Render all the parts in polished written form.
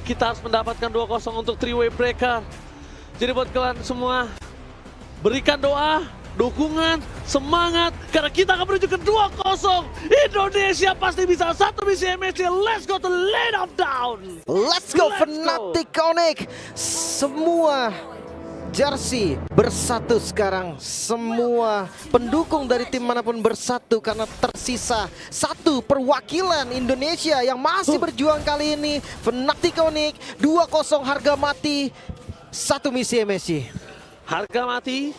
Kita harus mendapatkan 2-0 untuk three-way breaker. Jadi buat kalian semua, berikan doa, dukungan, semangat, karena kita akan menuju ke 2-0. Indonesia pasti bisa, satu misi MSC. Let's go to lane of down. Let's go Fnatic Onyx. Semua jersey bersatu sekarang. Semua pendukung dari tim manapun bersatu karena tersisa satu perwakilan Indonesia yang masih berjuang kali ini. Fnatic Onyx 2-0 harga mati, satu misi MSC. Harga mati.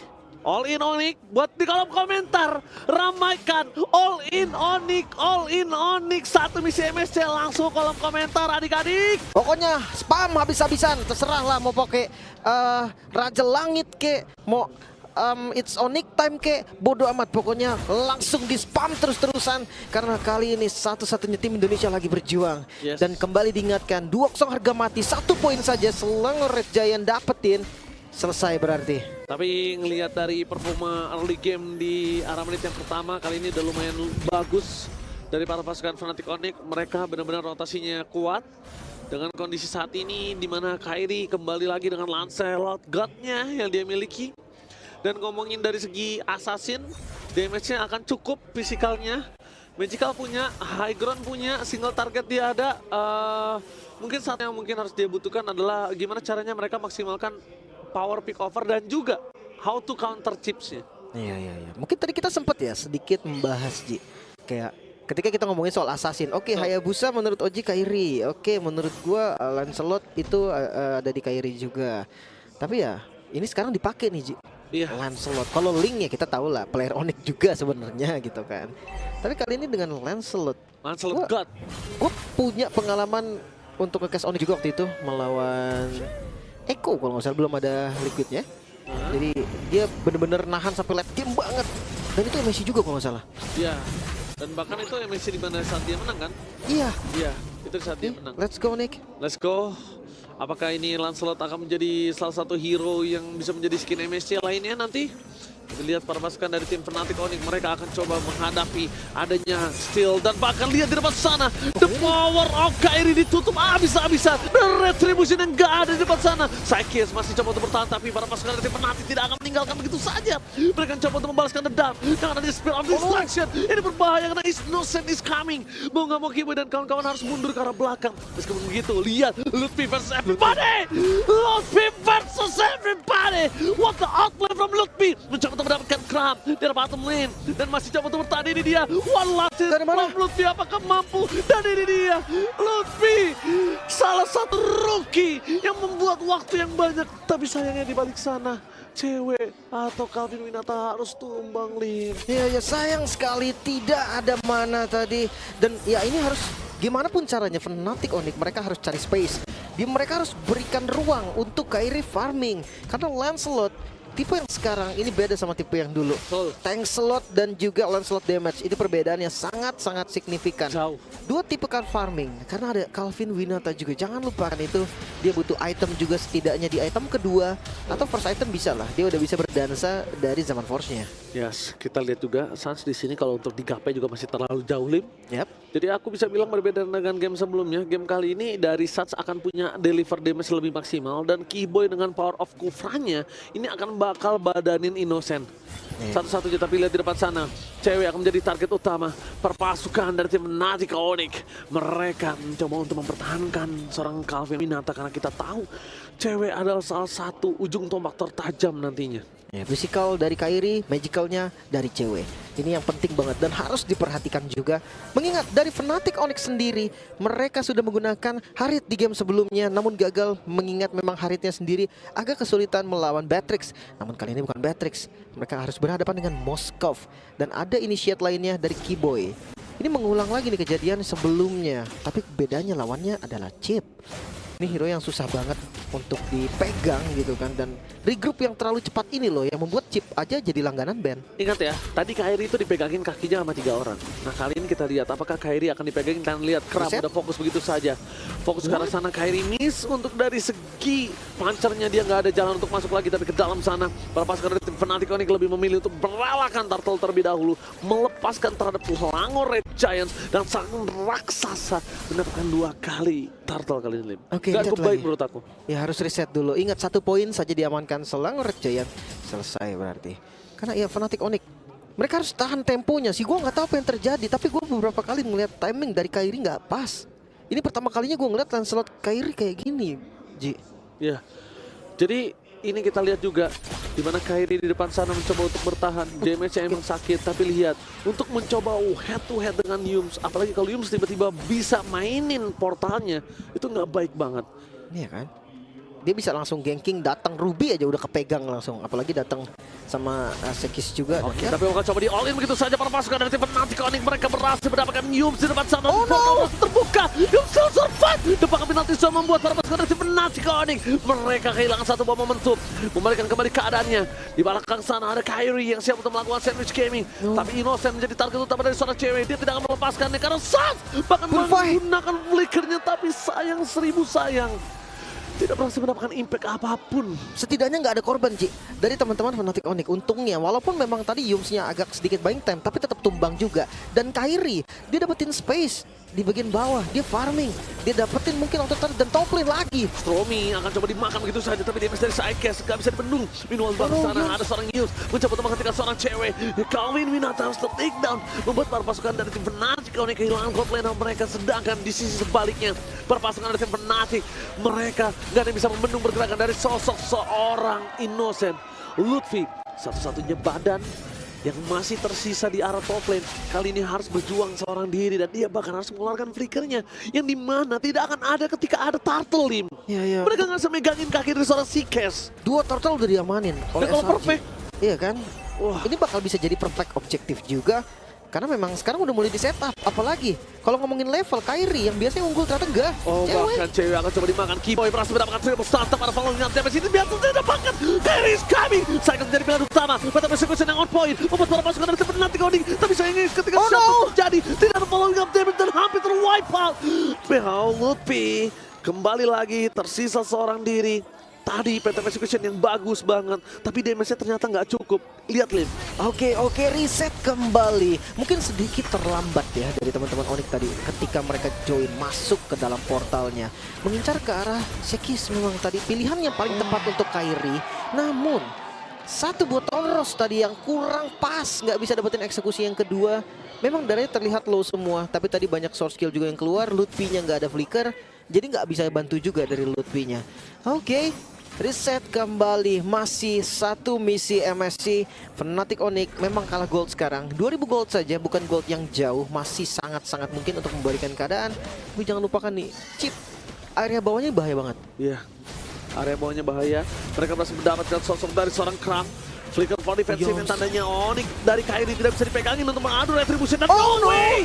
All in Onyx, buat di kolom komentar, ramaikan all in Onyx, satu misi MSC, langsung kolom komentar adik-adik. Pokoknya spam habis-habisan, terserah lah mau pakai Raja Langit ke, mau it's Onyx time ke, bodo amat, pokoknya langsung di spam terus-terusan karena kali ini satu-satunya tim Indonesia lagi berjuang. Yes. Dan kembali diingatkan 2-0 harga mati, 1 poin saja Selangor Red Giant dapetin, selesai berarti. Tapi ngelihat dari performa early game di arah menit yang pertama, kali ini udah lumayan bagus dari para pasukan Fnatic Onyx. Mereka benar-benar rotasinya kuat dengan kondisi saat ini di mana Kairi kembali lagi dengan Lancelot God-nya yang dia miliki. Dan ngomongin dari segi assassin, damage-nya akan cukup fisikalnya. Magical punya, High Ground punya, single target dia ada. Mungkin saat yang mungkin harus dia butuhkan adalah gimana caranya mereka maksimalkan power pick over dan juga how to counter chipsnya. Iya. Mungkin tadi kita sempat ya sedikit membahas, Ji. Kayak ketika kita ngomongin soal assassin, oke, Hayabusa menurut Oji Kairi, oke, menurut gua Lancelot itu ada di Kairi juga. Tapi ya ini sekarang dipakai nih, Ji. Iya. Lancelot. Kalau Link ya kita tahu lah, player Onyx juga sebenarnya gitu kan. Tapi kali ini dengan Lancelot God. Gue punya pengalaman untuk nge-cast Onyx juga waktu itu melawan Echo kalau nggak salah, belum ada liquidnya. Jadi dia bener-bener nahan sampai late game banget. Dan itu MSC juga kalau nggak salah. Iya. Dan bahkan itu MSC di mana saat dia menang kan? Iya. Iya, itu saat dia menang. Let's go Nick. Let's go. Apakah ini Lancelot akan menjadi salah satu hero yang bisa menjadi skin MSC lainnya nanti? Kita lihat para pasukan dari tim Fnatic Onyx, mereka akan coba menghadapi adanya steal dan bahkan lihat di depan sana the power of Kairi ditutup habis-habisan. Retribution yang gak ada di depan sana. Psykis masih coba untuk bertahan, tapi para pasukan dari tim Fnatic tidak akan meninggalkan begitu saja. Mereka coba untuk membalaskan dendam dengan ada Spear of Destruction. Ini berbahaya karena Innocent is coming. Mau gak mau Kiboy dan kawan-kawan harus mundur ke arah belakang. Meskipun begitu, lihat Lutfi versus everybody. Lutfi versus everybody. What the outplay from Lutfi. Mencoba untuk mendapatkan Kram dari bottom lane dan masih coba untuk bertahan. Ini dia one last hit from Lutfi, apakah mampu? Dan ini dia Lutfi, salah satu rookie yang membuat waktu yang banyak, tapi sayangnya di balik sana cewek atau Calvin Winata harus tumbang, Lin. Iya, sayang sekali tidak ada mana tadi. Dan ya ini harus gimana pun caranya Fnatic Onyx mereka harus cari space. Mereka harus berikan ruang untuk Kairi farming karena Lancelot tipe yang sekarang ini beda sama tipe yang dulu. Tank slot dan juga Lancelot damage itu perbedaannya sangat-sangat signifikan. Jauh. Dua tipe kan farming karena ada Calvin Winata juga. Jangan lupakan itu, dia butuh item juga setidaknya di item kedua atau first item bisa lah. Dia udah bisa berdansa dari zaman Force-nya. Yes, kita lihat juga Sans di sini kalau untuk di gape juga masih terlalu jauh, Lim. Yep. Jadi aku bisa bilang berbeda dengan game sebelumnya. Game kali ini dari Sats akan punya deliver damage lebih maksimal dan Kiboy dengan power of Kufranya ini akan bakal badanin Innocent. Satu-satunya, tapi lihat di depan sana, cewek akan menjadi target utama perpasukan dari tim Fnatic Onyx. Mereka mencoba untuk mempertahankan seorang Calvin Winata karena kita tahu cewek adalah salah satu ujung tombak tertajam nantinya. Ya, physical dari Kairi, magicalnya dari cewek. Ini yang penting banget dan harus diperhatikan juga. Mengingat dari Fnatic Onyx sendiri, mereka sudah menggunakan Harit di game sebelumnya, namun gagal mengingat memang Haritnya sendiri agak kesulitan melawan Batrix. Namun kali ini bukan Batrix, mereka harus berhadapan dengan Moskov. Dan ada initiate lainnya dari Kiboy. Ini mengulang lagi nih kejadian sebelumnya, tapi bedanya lawannya adalah Chip. Ini hero yang susah banget untuk dipegang gitu kan. Dan regroup yang terlalu cepat ini loh yang membuat Chip aja jadi langganan ban. Ingat ya, tadi Kairi itu dipegangin kakinya sama 3 orang. Nah kali ini kita lihat apakah Kairi akan dipegangin. Dan lihat Kram Reset. udah fokus begitu saja. Fokus ke arah sana, Kairi miss untuk dari segi pancernya dia nggak ada jalan untuk masuk lagi. Tapi ke dalam sana, para pasukan dari tim Fnatic Onyx lebih memilih untuk beralakan Turtle terlebih dahulu. Melepaskan terhadap Langor Red Giants. Dan sang raksasa mendapatkan 2 kali Turtle kali ini. Oke, Gak lihat cukup baik lagi. menurut aku. Ya harus reset dulu. Ingat 1 poin saja diamankan Selangor Red Giant. Selesai berarti. Karena ya Fnatic Onyx mereka harus tahan temponya sih. Gue nggak tahu apa yang terjadi. Tapi gue beberapa kali ngeliat timing dari Kairi nggak pas. Ini pertama kalinya gue ngeliat Lancelot Kairi kayak gini, Ji. Ya, jadi ini kita lihat juga di mana Kairi di depan sana mencoba untuk bertahan. Damage-nya emang sakit, tapi lihat untuk mencoba head to head dengan Yums, apalagi kalau Yums tiba-tiba bisa mainin portalnya, itu nggak baik banget. Iya kan? Dia bisa langsung ganking, datang Ruby aja udah kepegang langsung. Apalagi datang sama Sekis juga. Oke, Dan tapi akan coba di all in begitu saja para pasukan dari tim Fnatic Onyx. Mereka berhasil mendapatkan Yums di depan sana. Oh, Portal no! terbuka. Yums still survive. Depan penalti zone membuat para pasukan dari tim Fnatic Onyx. Mereka kehilangan 1 buah momentum. Membalikan kembali keadaannya. Di belakang sana ada Kairi yang siap untuk melakukan sandwich gaming. Tapi Innocent menjadi target utama dari seorang cewek. Dia tidak akan melepaskannya karena Sans bahkan Purify. menggunakan flickernya. Tapi sayang, 1000 sayang. Tidak berhasil mendapatkan impact apapun. setidaknya nggak ada korban, Ji, dari teman-teman Fnatic Onyx. Untungnya, walaupun memang tadi Yumsnya agak sedikit buying time, tapi tetap tumbang juga. Dan Kairi, dia dapetin space di bagian bawah, dia farming, dia dapetin mungkin auto turret dan top lane lagi. Stromy akan coba dimakan begitu saja, tapi damage dari Sidecast gak bisa dibendung. Minuman bang sana Yums. ada seorang Yums mencoba untuk menghentikan seorang cewek. Calvin Winata harus take down, membuat para pasukan dari tim Fnatic Onyx kehilangan gold lane mereka. Sedangkan di sisi sebaliknya, para pasukan dari tim Fnatic mereka gak ada yang bisa membendung pergerakan dari sosok seorang Innocent. Lutfi, satu-satunya badan yang masih tersisa di arah top lane, kali ini harus berjuang seorang diri dan dia bahkan harus mengeluarkan flickernya yang dimana tidak akan ada ketika ada Turtle Lim. Iya. Mereka nggak bisa megangin kaki dari seorang Seekers. 2 turtle udah diamanin oleh kalau SRG. perfect. Iya kan? Wah, Ini bakal bisa jadi perfect objektif juga. Karena memang sekarang udah mulai di setup. Apalagi kalau ngomongin level, Kairi yang biasanya unggul ternyata enggak. oh bahkan cewek akan coba dimakan. Keyboy berhasil mendapatkan triple startup pada following up damage ini biasa tidak dapatkan. There is coming. Saya akan menjadi pilihan utama. Pada persekusi yang on point. Membuat para pasukan dari tim Fnatic Onyx. Tapi sayangnya ketika Oh, shot no! terjadi, tidak ada following up damage dan hampir terwipe out. Behau Lutfi kembali lagi tersisa seorang diri. Tadi PT Execution yang bagus banget, tapi damage-nya ternyata nggak cukup. Lihat, Lim. Oke, reset kembali. Mungkin sedikit terlambat ya dari teman-teman Onyx tadi ketika mereka join masuk ke dalam portalnya. Mengincar ke arah Sekis memang tadi pilihan yang paling tepat untuk Kairi. Namun, 1 buat Tonros tadi yang kurang pas, nggak bisa dapetin eksekusi yang kedua. Memang darahnya terlihat low semua, tapi tadi banyak source kill juga yang keluar. Lutfi-nya nggak ada flicker, jadi nggak bisa bantu juga dari Lutfi-nya. Oke. Reset kembali, masih 1 misi MSC. Fnatic Onyx memang kalah gold sekarang, 2000 gold saja, bukan gold yang jauh. Masih sangat-sangat mungkin untuk membalikan keadaan. Tapi jangan lupakan nih, Chip, area bawahnya bahaya banget. Iya, area bawahnya bahaya. Mereka berhasil mendapatkan sosok dari seorang Kram. Flicker for defensive yang tandanya Onyx dari Kairi tidak bisa dipegangin untuk mengadu Retribution. Dan Oh, no way!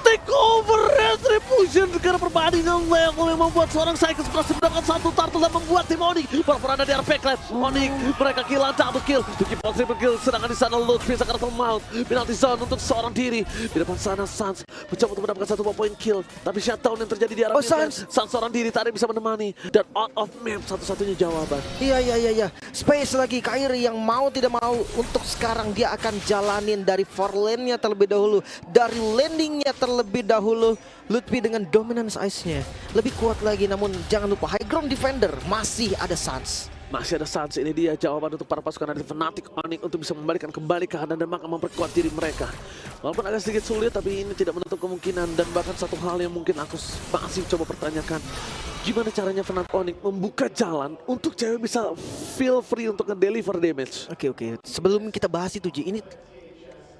Take over Retribution karena perbandingan level yang membuat seorang Cycles berhasil mendapatkan 1 turtle dan membuat tim Onyx berada di arah backline. Onyx mereka kehilangan double kill, Tuki Pon triple kill, sedangkan di sana Lutfi sekarang termaut. Penalti zone untuk seorang diri. Di depan sana Sans mencoba untuk mendapatkan 1 buah poin kill, tapi shutdown yang terjadi di arah mid lane. Sans seorang diri tadi bisa menemani dan out of map satu-satunya jawaban. Iya. Space lagi, Kairi yang mau tidak mau untuk sekarang dia akan jalanin dari far lane-nya terlebih dahulu, dari landing-nya terlebih dahulu. Lutfi dengan dominance ice-nya lebih kuat lagi, namun jangan lupa high ground defender masih ada Sans. Masih ada Sans, ini dia jawaban untuk para pasukan dari Fnatic Onyx untuk bisa membalikan kembali keadaan dan bahkan memperkuat diri mereka. Walaupun agak sedikit sulit, tapi ini tidak menutup kemungkinan. Dan bahkan satu hal yang mungkin aku masih coba pertanyakan, gimana caranya Fnatic Onyx membuka jalan untuk cewek bisa feel free untuk nge-deliver damage. Oke. Sebelum kita bahas itu, Ji, ini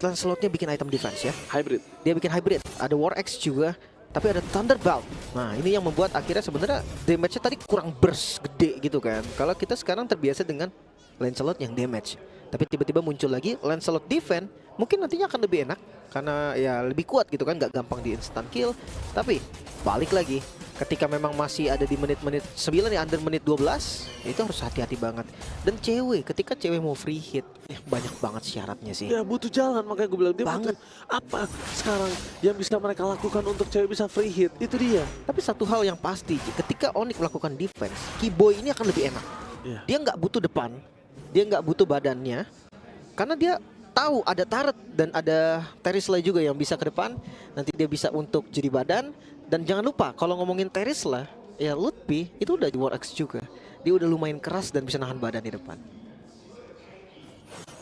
Lancelotnya bikin item defense ya. Hybrid. Dia bikin hybrid, ada War Axe juga, tapi ada Thunderbolt. Nah, ini yang membuat akhirnya sebenarnya damage-nya tadi kurang burst gede gitu kan. Kalau kita sekarang terbiasa dengan Lancelot yang damage. Tapi tiba-tiba muncul lagi Lancelot defense, mungkin nantinya akan lebih enak karena ya lebih kuat gitu kan, nggak gampang di instant kill. Tapi balik lagi, ketika memang masih ada di menit-menit 9 ya, under menit 12, itu harus hati-hati banget. Dan ketika cewek mau free hit, banyak banget syaratnya sih. Ya butuh jalan, makanya gue bilang dia Banget. butuh apa sekarang yang bisa mereka lakukan untuk cewek bisa free hit, itu dia. Tapi satu hal yang pasti, ketika Onyx melakukan defense, Keyboy ini akan lebih enak. Iya. Dia nggak butuh depan, dia nggak butuh badannya, karena dia tahu ada turret dan ada Terisla juga yang bisa ke depan. Nanti dia bisa untuk jadi badan. Dan jangan lupa kalau ngomongin Terisla, ya Lutfi itu udah di War X juga. Dia udah lumayan keras dan bisa nahan badan di depan.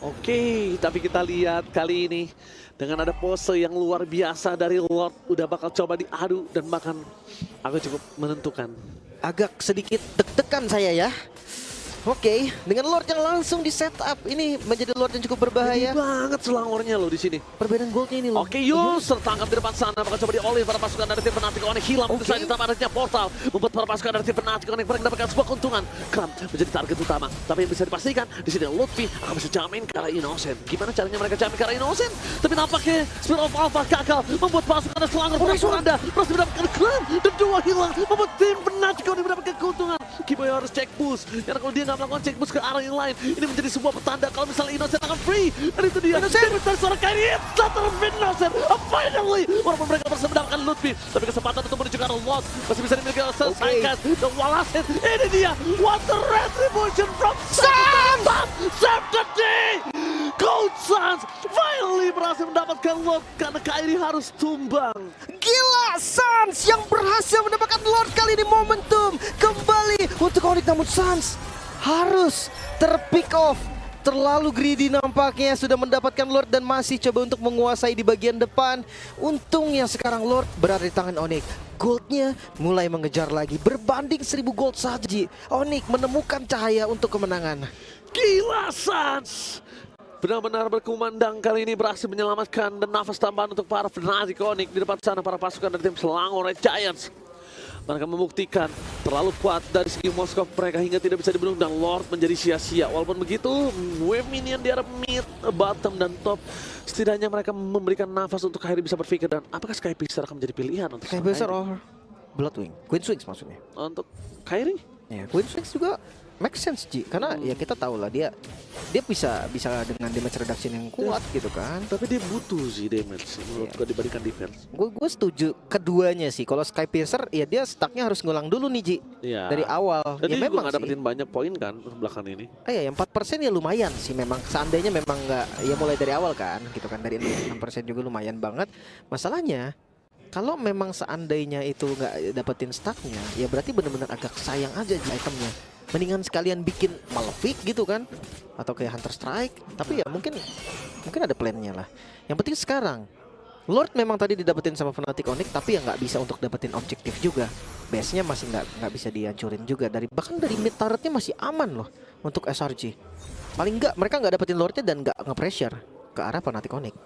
Oke, tapi kita lihat kali ini dengan ada pose yang luar biasa dari Lord, udah bakal coba diadu dan bahkan aku cukup menentukan. Agak sedikit deg-degan saya ya. Oke, dengan Lord yang langsung di setup, ini menjadi Lord yang cukup berbahaya. Ini banget selangornya loh di sini. Perbedaan goldnya ini loh. Oke, Yus tertangkap di depan sana, bakal coba dioleh para pasukan dari tim Fnatic Onyx, hilang begitu saja tanpa adanya portal, membuat para pasukan dari tim Fnatic Onyx mereka mendapatkan sebuah keuntungan. Kram menjadi target utama, tapi yang bisa dipastikan di sini Lutfi akan bisa jamin ke arah Innocent. Gimana caranya mereka jamin ke arah Innocent? Tapi nampaknya Spirit of Alpha gagal membuat pasukan dari selangor Anda berhasil mendapatkan Kram dan dua hilang, membuat tim Fnatic Onyx mendapatkan keuntungan. Keyboy harus cek push, karena kalau dia nggak melakukan cek push ke arah yang lain, ini menjadi sebuah petanda kalau misalnya Innocent akan free. Dan itu dia, dari suara Kairi, Slater Innocent, finally! Walaupun mereka berhasil mendapatkan Lutfi, tapi kesempatan untuk menuju ke arah Lost masih bisa dimiliki oleh Saikas dan Walasit. Ini dia, what the retribution from Sam! Save the day! Gold Suns finally berhasil mendapatkan Lord karena Kairi harus tumbang. Gila, Suns yang berhasil mendapatkan Lord kali ini, momentum kembali untuk Onyx, namun Suns harus terpick off. Terlalu greedy nampaknya, sudah mendapatkan Lord dan masih coba untuk menguasai di bagian depan. Untungnya sekarang Lord berada di tangan Onyx. Goldnya mulai mengejar lagi, berbanding 1000 gold saja. Onyx menemukan cahaya untuk kemenangan. Gila Suns! Benar-benar berkumandang kali ini, berhasil menyelamatkan dan nafas tambahan untuk para Fnatic Onyx. Di depan sana para pasukan dari tim Selangor Red Giants. Mereka membuktikan terlalu kuat dari segi Moskov mereka hingga tidak bisa dibunuh dan Lord menjadi sia-sia. Walaupun begitu, wave minion di arah mid, bottom, dan top, setidaknya mereka memberikan nafas untuk Kairi bisa berpikir. Dan apakah Skypixar akan menjadi pilihan untuk Skypixar or Bloodwing? Queen's Wings maksudnya? untuk Kairi? Ya, Queen's Wings juga make sense, Ji. Karena ya kita tahu lah dia bisa dengan damage reduction yang kuat gitu kan. Tapi dia butuh sih damage menurut gue dibandingkan defense. Gue setuju keduanya sih. Kalau Skypiercer ya dia stucknya harus ngulang dulu nih, Ji. Iya. Dari awal. Dan Ya dia juga memang nggak sih. dapetin banyak poin kan belakang ini. Ya 4% ya lumayan sih memang. Seandainya memang nggak, ya mulai dari awal kan gitu kan, dari 6% juga lumayan banget. Masalahnya kalau memang seandainya itu nggak dapetin stacknya, ya berarti benar-benar agak sayang aja Ji, itemnya. Mendingan sekalian bikin Malefic gitu kan, atau kayak Hunter Strike. Tapi ya mungkin ada plannya lah. Yang penting sekarang Lord memang tadi didapetin sama Fnatic Onyx, tapi ya nggak bisa untuk dapetin objektif juga. Base-nya masih nggak bisa dihancurin juga. Bahkan dari mid turretnya masih aman loh untuk SRG. Paling nggak mereka nggak dapetin Lordnya dan nggak nge-pressure ke arah Fnatic Onyx.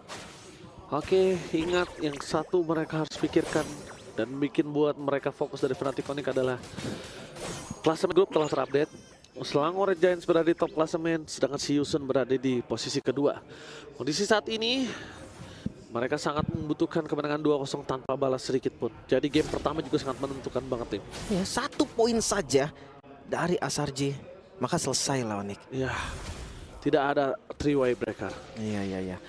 Oke, ingat yang satu mereka harus pikirkan dan bikin buat mereka fokus dari Fnatic Onyx adalah klasemen grup telah terupdate. Selangor Red Giants berada di top klasemen, sedangkan Siusun berada di posisi kedua. Kondisi saat ini mereka sangat membutuhkan kemenangan 2-0 tanpa balas sedikit pun. Jadi game pertama juga sangat menentukan banget tim. Ya 1 poin saja dari SRG, maka selesai lah Onyx. Ya, tidak ada three-way breaker. Iya.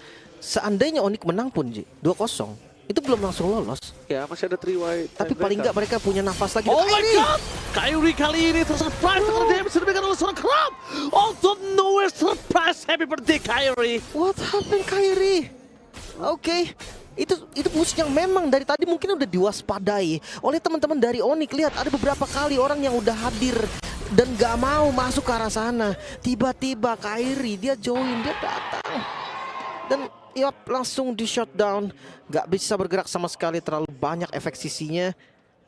Seandainya Onyx menang pun, Ji, 2-0, itu belum langsung lolos. Ya, masih ada three-way. Tapi paling nggak mereka punya nafas lagi. Oh my god! Kairi kali ini tersurprise karena damage diberikan oleh seorang Kram. Out of nowhere surprise, happy birthday Kairi. What happened, Kairi? Oke. Itu push yang memang dari tadi mungkin udah diwaspadai oleh teman-teman dari Onyx. Lihat ada beberapa kali orang yang udah hadir dan gak mau masuk ke arah sana. Tiba-tiba Kairi dia join, dia datang. Dan ya langsung di shutdown. Gak bisa bergerak sama sekali, terlalu banyak efek sisinya.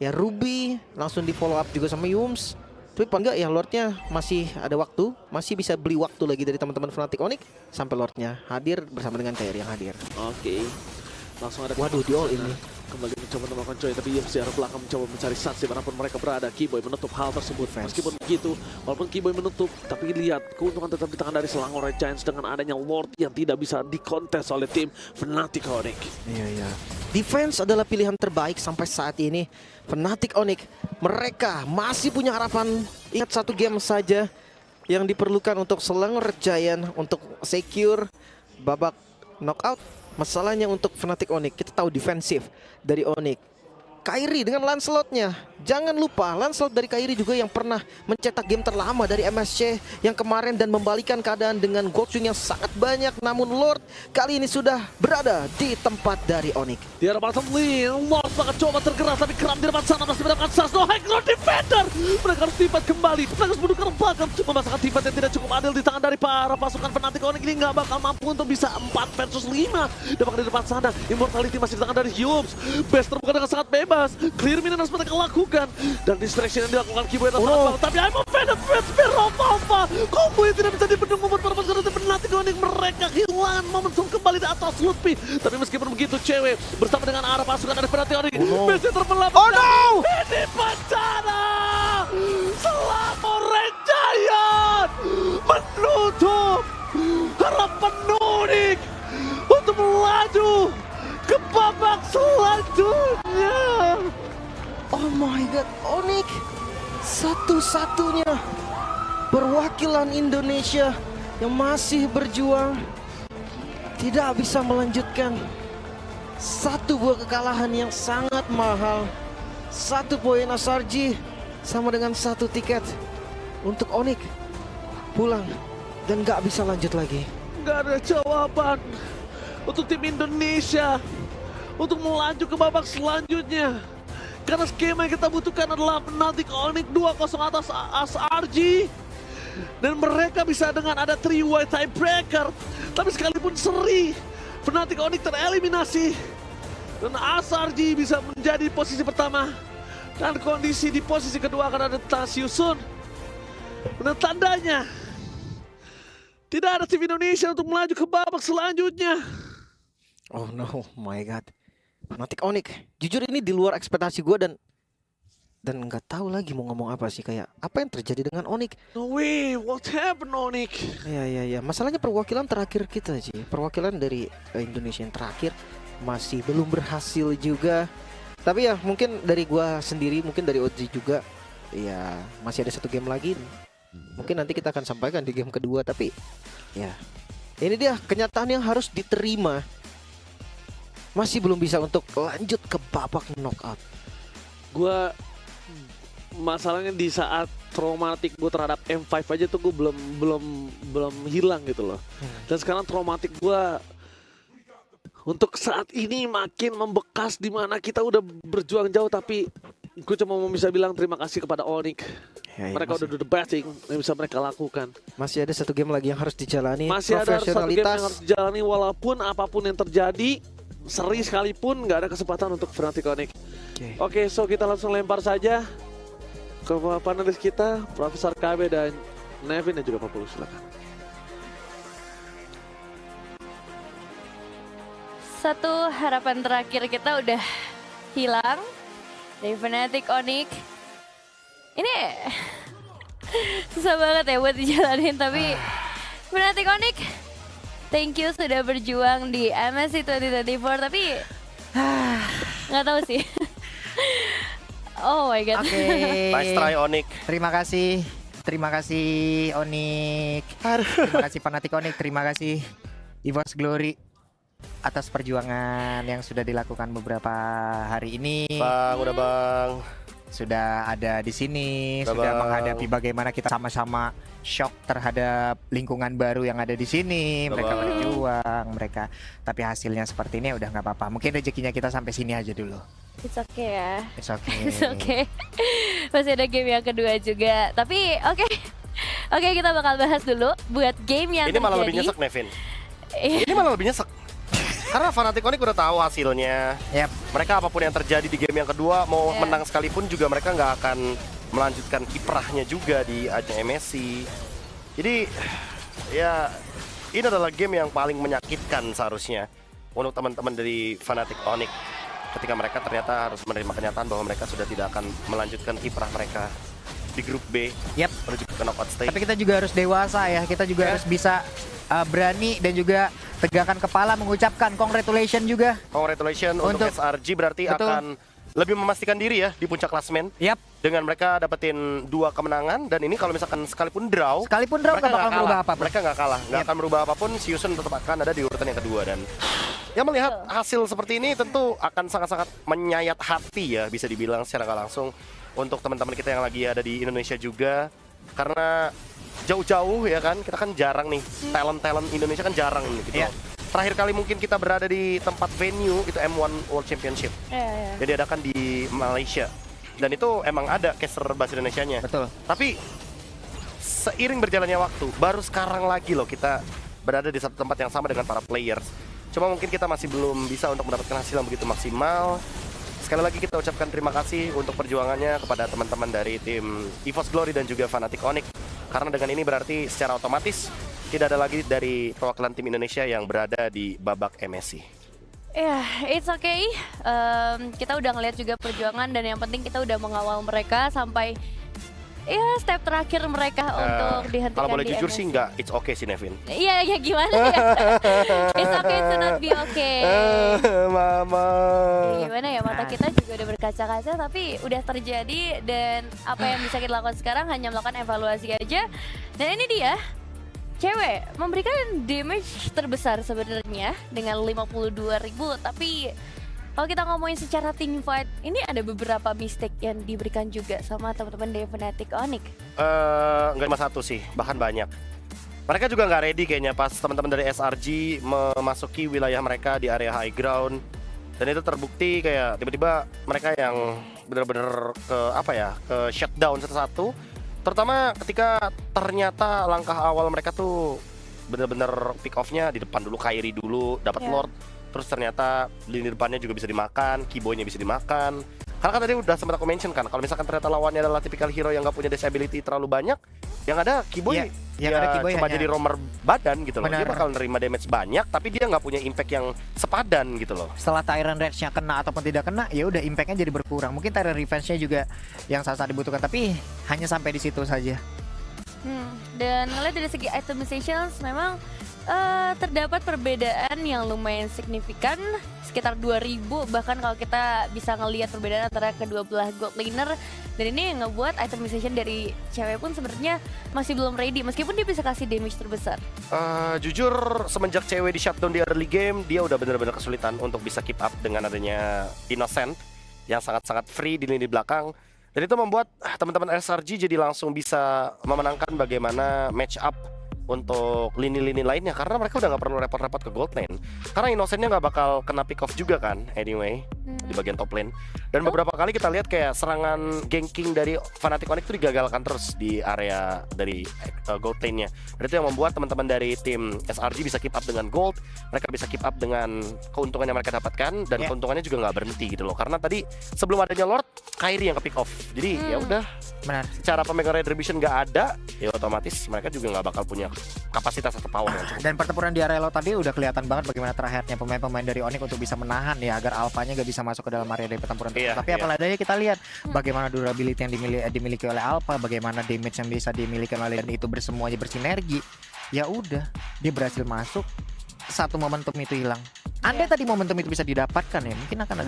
Ya Ruby langsung di follow up juga sama Yums. Tapi paling enggak ya Lordnya masih ada waktu, masih bisa beli waktu lagi dari teman-teman Fnatic Onyx sampai Lordnya hadir bersama dengan Kairi yang hadir. Oke. Langsung ada. Waduh, di all ini. kembali mencoba melakukan coy, tapi EMC arah belakang mencoba mencari Suns dimanapun mereka berada. Keyboy menutup hal tersebut. Meskipun begitu, walaupun Keyboy menutup, tapi lihat keuntungan tetap di tangan dari Selangor Red Giants dengan adanya Lord yang tidak bisa dikontes oleh tim Fnatic Onyx. Iya. Defense adalah pilihan terbaik sampai saat ini. Fnatic Onyx, mereka masih punya harapan. Ingat satu game saja yang diperlukan untuk Selangor Red Giant untuk secure babak knockout. Masalahnya untuk Fnatic Onyx, kita tahu defensif dari Onyx. Kairi dengan Lancelot-nya. Jangan lupa, Lancelot dari Kairi juga yang pernah mencetak game terlama dari MSC yang kemarin dan membalikan keadaan dengan gold swing yang sangat banyak. Namun Lord kali ini sudah berada di tempat dari Onyx. Di arah bottom lane, Lord bakal coba tergerak, tapi Kram di depan sana masih mendapatkan Sars. No high ground defender. Mereka harus tipat kembali. Mereka harus menukar belakang. Memasakkan tipat yang tidak cukup adil di tangan dari para pasukan Fnatic Onyx ini nggak bakal mampu untuk bisa 4 versus 5. Dan di depan sana, Immortality masih di tangan dari Hubes. Best terbuka dengan sangat bebas. Clear minion harus mereka lakukan. Dan distraction yang dilakukan Keyboy adalah sangat bagus. Tapi I'm a fan of Spear of Alpha. Combo yang tidak bisa dibendung membuat para pasukan dari Fnatic Onyx mereka kehilangan momentum kembali di atas Lutfi. Tapi meskipun begitu, cewek bersama dengan arah pasukan dari Fnatic Onyx masih terbelah. Oh no! Ini bencana! Selangor Red Giant menutup harapan Onyx untuk melaju ke babak selanjutnya. Oh my god, Onyx satu-satunya perwakilan Indonesia yang masih berjuang tidak bisa melanjutkan satu buah kekalahan yang sangat mahal. 1 poin SRG sama dengan 1 tiket untuk Onyx pulang dan gak bisa lanjut lagi. Gak ada jawaban untuk tim Indonesia untuk melaju ke babak selanjutnya. Karena skema yang kita butuhkan adalah Fnatic Onyx 2-0 atas SRG. Dan mereka bisa dengan ada 3-way tiebreaker. Tapi sekalipun seri, Fnatic Onyx tereliminasi. Dan SRG bisa menjadi posisi pertama. Dan kondisi di posisi kedua akan ada Tasiusun. Dan tandanya, tidak ada tim Indonesia untuk melaju ke babak selanjutnya. Oh no, my god. Fnatic Onyx, jujur ini di luar ekspektasi gue dan nggak tahu lagi mau ngomong apa sih, kayak apa yang terjadi dengan Onyx. No way, what happened Onyx? Ya. Masalahnya perwakilan terakhir kita sih, perwakilan dari Indonesia yang terakhir masih belum berhasil juga. Tapi ya mungkin dari gue sendiri, mungkin dari Oji juga, ya masih ada 1 game lagi. Mungkin nanti kita akan sampaikan di game kedua, tapi ya ini dia kenyataan yang harus diterima. Masih belum bisa untuk lanjut ke babak knockout. Gue masalahnya di saat traumatik gue terhadap M5 aja tuh gue belum hilang gitu loh. Dan sekarang traumatik gue untuk saat ini makin membekas, di mana kita udah berjuang jauh, tapi gue cuma mau bisa bilang terima kasih kepada Onyx. Mereka udah do the best thing yang bisa mereka lakukan. Masih ada 1 game lagi yang harus dijalani. Masih ada 1 game yang harus dijalani, walaupun apapun yang terjadi, seri sekalipun nggak ada kesempatan untuk Fnatic Onyx. Oke, so kita langsung lempar saja ke panelis kita, Profesor KB dan Nevin dan juga Papulu, silakan. Satu harapan terakhir kita udah hilang dari Fnatic Onyx. Ini susah banget ya buat dijalanin, tapi Fnatic Onyx, thank you sudah berjuang di MSC 2024, tapi nggak tahu sih. Oh my god. Oke. Nice try Onyx. Terima kasih Onyx. Terima kasih Fnatic Onyx, terima kasih EVOS Glory atas perjuangan yang sudah dilakukan beberapa hari ini. Bang, udah bang. Sudah ada di sini, Udah, sudah Bang. menghadapi bagaimana kita sama-sama shock terhadap lingkungan baru yang ada di sini. Udah, Mereka Bang. berjuang, tapi hasilnya seperti ini udah nggak apa-apa. Mungkin rezekinya kita sampai sini aja dulu. It's okay ya. It's okay. It's okay. Masih ada game yang kedua juga. Tapi oke. Oke, kita bakal bahas dulu buat game yang Ini malah terjadi. lebih nyesek Nevin. Iya. Ini malah lebih nyesek. Karena Fnatic Onyx udah tahu hasilnya. Yap. Mereka apapun yang terjadi di game yang kedua, mau Yeah. menang sekalipun juga mereka nggak akan melanjutkan kiprahnya juga di ajang MSC. Jadi ya ini adalah game yang paling menyakitkan seharusnya untuk teman-teman dari Fnatic Onyx. ketika mereka ternyata harus menerima kenyataan bahwa mereka sudah tidak akan melanjutkan kiprah mereka di grup B Yap. menuju ke knockout stage. Tapi kita juga harus dewasa ya. Kita juga harus bisa berani dan juga tegakkan kepala mengucapkan congratulations juga. Congratulations untuk SRG berarti Betul. akan lebih memastikan diri ya di puncak klasemen. Yap. Dengan mereka dapetin 2 kemenangan dan ini kalau misalkan sekalipun draw Sekalipun draw mereka nggak bakal nggak merubah kalah. apapun. Mereka nggak kalah, nggak akan merubah apapun. Siusun tetap akan ada di urutan yang kedua dan ya melihat hasil seperti ini tentu akan sangat-sangat menyayat hati ya bisa dibilang secara nggak langsung untuk teman-teman kita yang lagi ada di Indonesia juga karena jauh-jauh ya kan kita kan jarang nih talent Indonesia kan jarang nih gitu. Iya. Terakhir kali mungkin kita berada di tempat venue itu M1 World Championship Iya. yang diadakan di Malaysia. Dan itu emang ada caster bahasa Indonesianya. Betul. Tapi seiring berjalannya waktu, baru sekarang lagi loh kita berada di satu tempat yang sama dengan para players. Cuma mungkin kita masih belum bisa untuk mendapatkan hasil yang begitu maksimal. Sekali lagi kita ucapkan terima kasih untuk perjuangannya kepada teman-teman dari tim EVOS Glory dan juga Fnatic Onyx. Karena dengan ini berarti secara otomatis tidak ada lagi dari perwakilan tim Indonesia yang berada di babak MSC. Ya, it's okay. Kita udah ngeliat juga perjuangan dan yang penting kita udah mengawal mereka sampai ya step terakhir mereka untuk dihentikan. Kalau boleh di jujur MSC. sih enggak, it's okay sih Nevin. Iya, ya gimana ya? It's okay to not be okay. Mama. Ya, gimana ya, mata kita juga udah berkaca-kaca tapi udah terjadi dan apa yang bisa kita lakukan sekarang hanya melakukan evaluasi aja. Dan ini dia. Cewek memberikan damage terbesar sebenarnya dengan 52.000, tapi kalau kita ngomongin secara team fight, ini ada beberapa mistake yang diberikan juga sama teman-teman dari Fnatic Onyx. Nggak cuma satu sih, bahkan banyak. Mereka juga nggak ready kayaknya pas teman-teman dari SRG memasuki wilayah mereka di area high ground. Dan itu terbukti kayak tiba-tiba mereka yang benar-benar ke shutdown satu-satu. Terutama ketika ternyata langkah awal mereka tuh bener-bener pick off-nya di depan dulu, Kairi dulu dapat Yeah. Lord, terus ternyata lini depannya juga bisa dimakan, Kiboy-nya bisa dimakan. Karena kan tadi udah sempat aku mention kan, kalau misalkan ternyata lawannya adalah tipikal hero yang nggak punya disability terlalu banyak, yang ada Kiboy, yang ada Kiboy cuma hanya- jadi roamer badan gitu loh. Dia Benar. bakal nerima damage banyak, tapi dia nggak punya impact yang sepadan gitu loh. Setelah Tyrant Rage-nya kena ataupun tidak kena, ya udah impact-nya jadi berkurang. Mungkin Tyrant Revenge-nya juga yang sangat dibutuhkan, tapi hanya sampai di situ saja. Dan ngeliat dari segi itemizations memang terdapat perbedaan yang lumayan signifikan sekitar 2000, bahkan kalau kita bisa ngelihat perbedaan antara kedua belah gold laner, dan ini yang ngebuat itemization dari cewek pun sebenarnya masih belum ready meskipun dia bisa kasih damage terbesar. Jujur semenjak cewek di shutdown di early game, dia udah benar-benar kesulitan untuk bisa keep up dengan adanya Innocent yang sangat-sangat free di lini belakang. Dan itu membuat teman-teman SRG jadi langsung bisa memenangkan bagaimana match up untuk lini-lini lainnya, karena mereka udah nggak perlu repot-repot ke gold lane, karena Innocent-nya nggak bakal kena pick off juga kan anyway di bagian top lane. Dan beberapa kali kita lihat kayak serangan ganking dari Fnatic Onyx itu digagalkan terus di area dari gold lane-nya. Dan itu yang membuat teman-teman dari tim SRG bisa keep up dengan gold, mereka bisa keep up dengan keuntungan yang mereka dapatkan, dan keuntungannya juga nggak berhenti gitu loh, karena tadi sebelum adanya Lord, Kairi yang ke pick off. Jadi ya udah, Benar. secara pemegang retribution nggak ada, ya otomatis mereka juga nggak bakal punya kapasitas atau power yang cukup. Dan pertempuran di area lo tadi udah kelihatan banget bagaimana terakhirnya pemain-pemain dari Onyx untuk bisa menahan ya agar alfanya gak bisa masuk ke dalam area dari pertempuran tersebut. Iya, Tapi iya. apalagi kita lihat bagaimana durability yang dimiliki oleh alpha, bagaimana damage yang bisa dimiliki oleh, dan itu bersemuanya bersinergi. Ya udah, dia berhasil masuk, satu momentum itu hilang. Andai tadi momentum itu bisa didapatkan ya, mungkin akan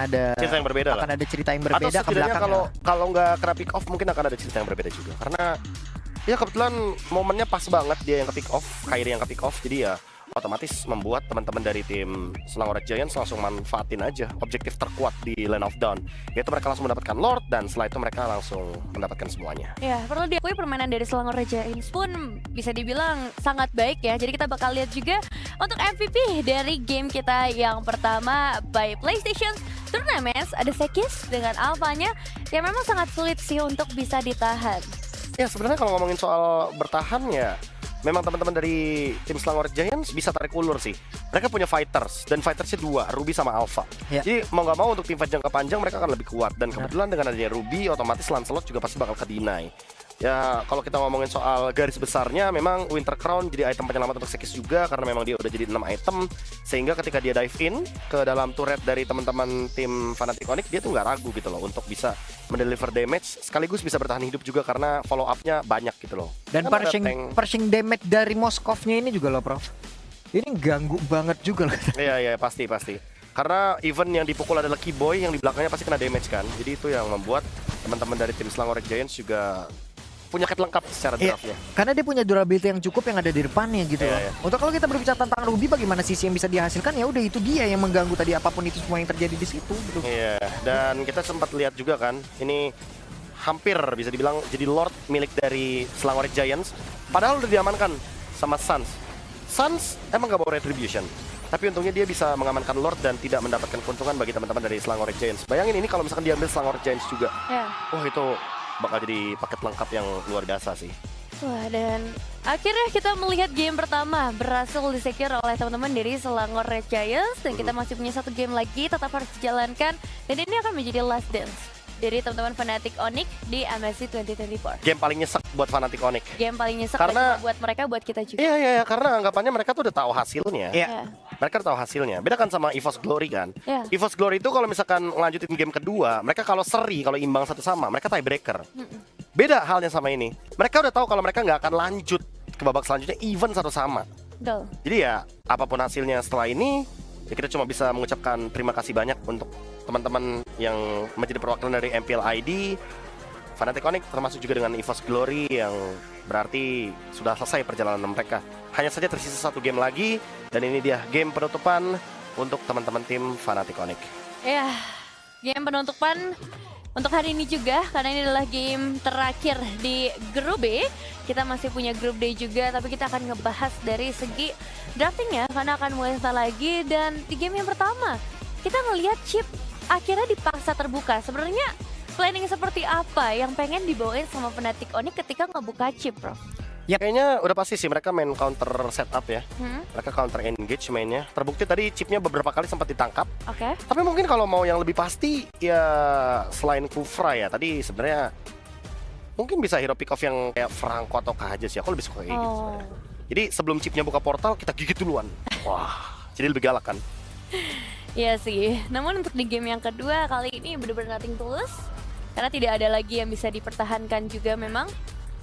ada Cerita yang berbeda lah. akan ada cerita yang Atau berbeda ke setidaknya belakang. kalau nggak kena pick off mungkin akan ada cerita yang berbeda juga, karena ya kebetulan momennya pas banget dia yang ke pick off, Kairi yang ke pick off, jadi ya otomatis membuat teman-teman dari tim Selangor Red Giants langsung manfaatin aja objektif terkuat di Lane of Dawn, yaitu mereka langsung mendapatkan Lord, dan setelah itu mereka langsung mendapatkan semuanya. Ya, perlu diakui permainan dari Selangor Red Giants pun bisa dibilang sangat baik ya. Jadi kita bakal lihat juga untuk MVP dari game kita yang pertama by PlayStation Tournaments, ada Sekis dengan alfanya yang memang sangat sulit sih untuk bisa ditahan. Ya sebenarnya kalau ngomongin soal bertahan ya, memang teman-teman dari tim Selangor Red Giants bisa tarik ulur sih. Mereka punya fighters, dan fightersnya dua, Ruby sama Alpha. Ya. Jadi mau nggak mau untuk tim fight jangka panjang mereka akan lebih kuat. Dan kebetulan dengan adanya Ruby, otomatis Lancelot juga pasti bakal ke-deny. Ya kalau kita ngomongin soal garis besarnya, memang Winter Crown jadi item penyelamat untuk Sekis juga, karena memang dia udah jadi 6 item, sehingga ketika dia dive in ke dalam turret dari teman-teman tim Fnatic Onyx, dia tuh nggak ragu gitu loh untuk bisa mendeliver damage, sekaligus bisa bertahan hidup juga karena follow up-nya banyak gitu loh. Dan Kan ada tank. pershing damage dari Moskovnya ini juga loh, Prof. Ini ganggu banget juga loh. Iya pasti. Karena even yang dipukul adalah Keyboy, yang di belakangnya pasti kena damage kan. Jadi itu yang membuat teman-teman dari tim Selangor Red Giants juga punya kit lengkap secara draftnya. Karena dia punya durability yang cukup yang ada di depannya gitu loh. Iya. Untuk kalau kita berbicara tentang Ruby, bagaimana sisi yang bisa dihasilkan, ya udah itu dia yang mengganggu tadi apapun itu semua yang terjadi di situ gitu. Iya, dan kita sempat lihat juga kan, ini hampir bisa dibilang jadi Lord milik dari Selangor Red Giants. Padahal udah diamankan sama Suns. Suns emang gak bawa Retribution, tapi untungnya dia bisa mengamankan Lord dan tidak mendapatkan keuntungan bagi teman-teman dari Selangor Red Giants. Bayangin ini kalau misalkan diambil Selangor Red Giants juga. Ya. Wah itu bakal jadi paket lengkap yang luar biasa sih. Wah, dan akhirnya kita melihat game pertama berhasil disecure oleh teman-teman dari Selangor Red Giants, dan kita masih punya satu game lagi tetap harus dijalankan, dan ini akan menjadi last dance dari teman-teman Fnatic Onyx di MSC 2024. Game paling nyesek buat Fnatic Onyx. Game paling nyesek Karena- dan buat mereka, buat kita juga. Iya, karena anggapannya mereka tuh udah tahu hasilnya. Iya. Ya. Mereka tahu hasilnya. Beda kan sama EVOS Glory kan. Ya. EVOS Glory itu kalau misalkan ngelanjutin game kedua, mereka kalau seri, kalau imbang satu sama, mereka tiebreaker. Beda halnya sama ini. Mereka udah tahu kalau mereka nggak akan lanjut ke babak selanjutnya even satu sama. Betul. Jadi ya apapun hasilnya setelah ini, ya kita cuma bisa mengucapkan terima kasih banyak untuk teman-teman yang menjadi perwakilan dari MPL ID, Fnatic Onyx, termasuk juga dengan EVOS Glory yang berarti sudah selesai perjalanan mereka. Hanya saja tersisa satu game lagi, dan ini dia game penutupan untuk teman-teman tim Fnatic Onyx. Ya, game penutupan untuk hari ini juga, karena ini adalah game terakhir di grup B. Kita masih punya grup D juga, tapi kita akan ngebahas dari segi draftingnya, karena akan mulai sebentar lagi. Dan di game yang pertama, kita ngelihat chip akhirnya dipaksa terbuka. Sebenarnya planning seperti apa yang pengen dibawain sama Fnatic Onyx ketika ngebuka chip, Bro? Kayaknya udah pasti sih mereka main counter setup ya. Hmm? Mereka counter engage mainnya. Terbukti tadi chipnya beberapa kali sempat ditangkap. Oke. Tapi mungkin kalau mau yang lebih pasti ya selain Kufra ya tadi sebenarnya mungkin bisa hero pick off yang kayak Franco atau Kahaja sih. Aku lebih suka kayak gitu. Oh. Jadi sebelum chipnya buka portal kita gigit duluan. Wah, jadi lebih galak kan. Iya sih, namun untuk di game yang kedua kali ini benar-benar nothing tulus, karena tidak ada lagi yang bisa dipertahankan juga memang.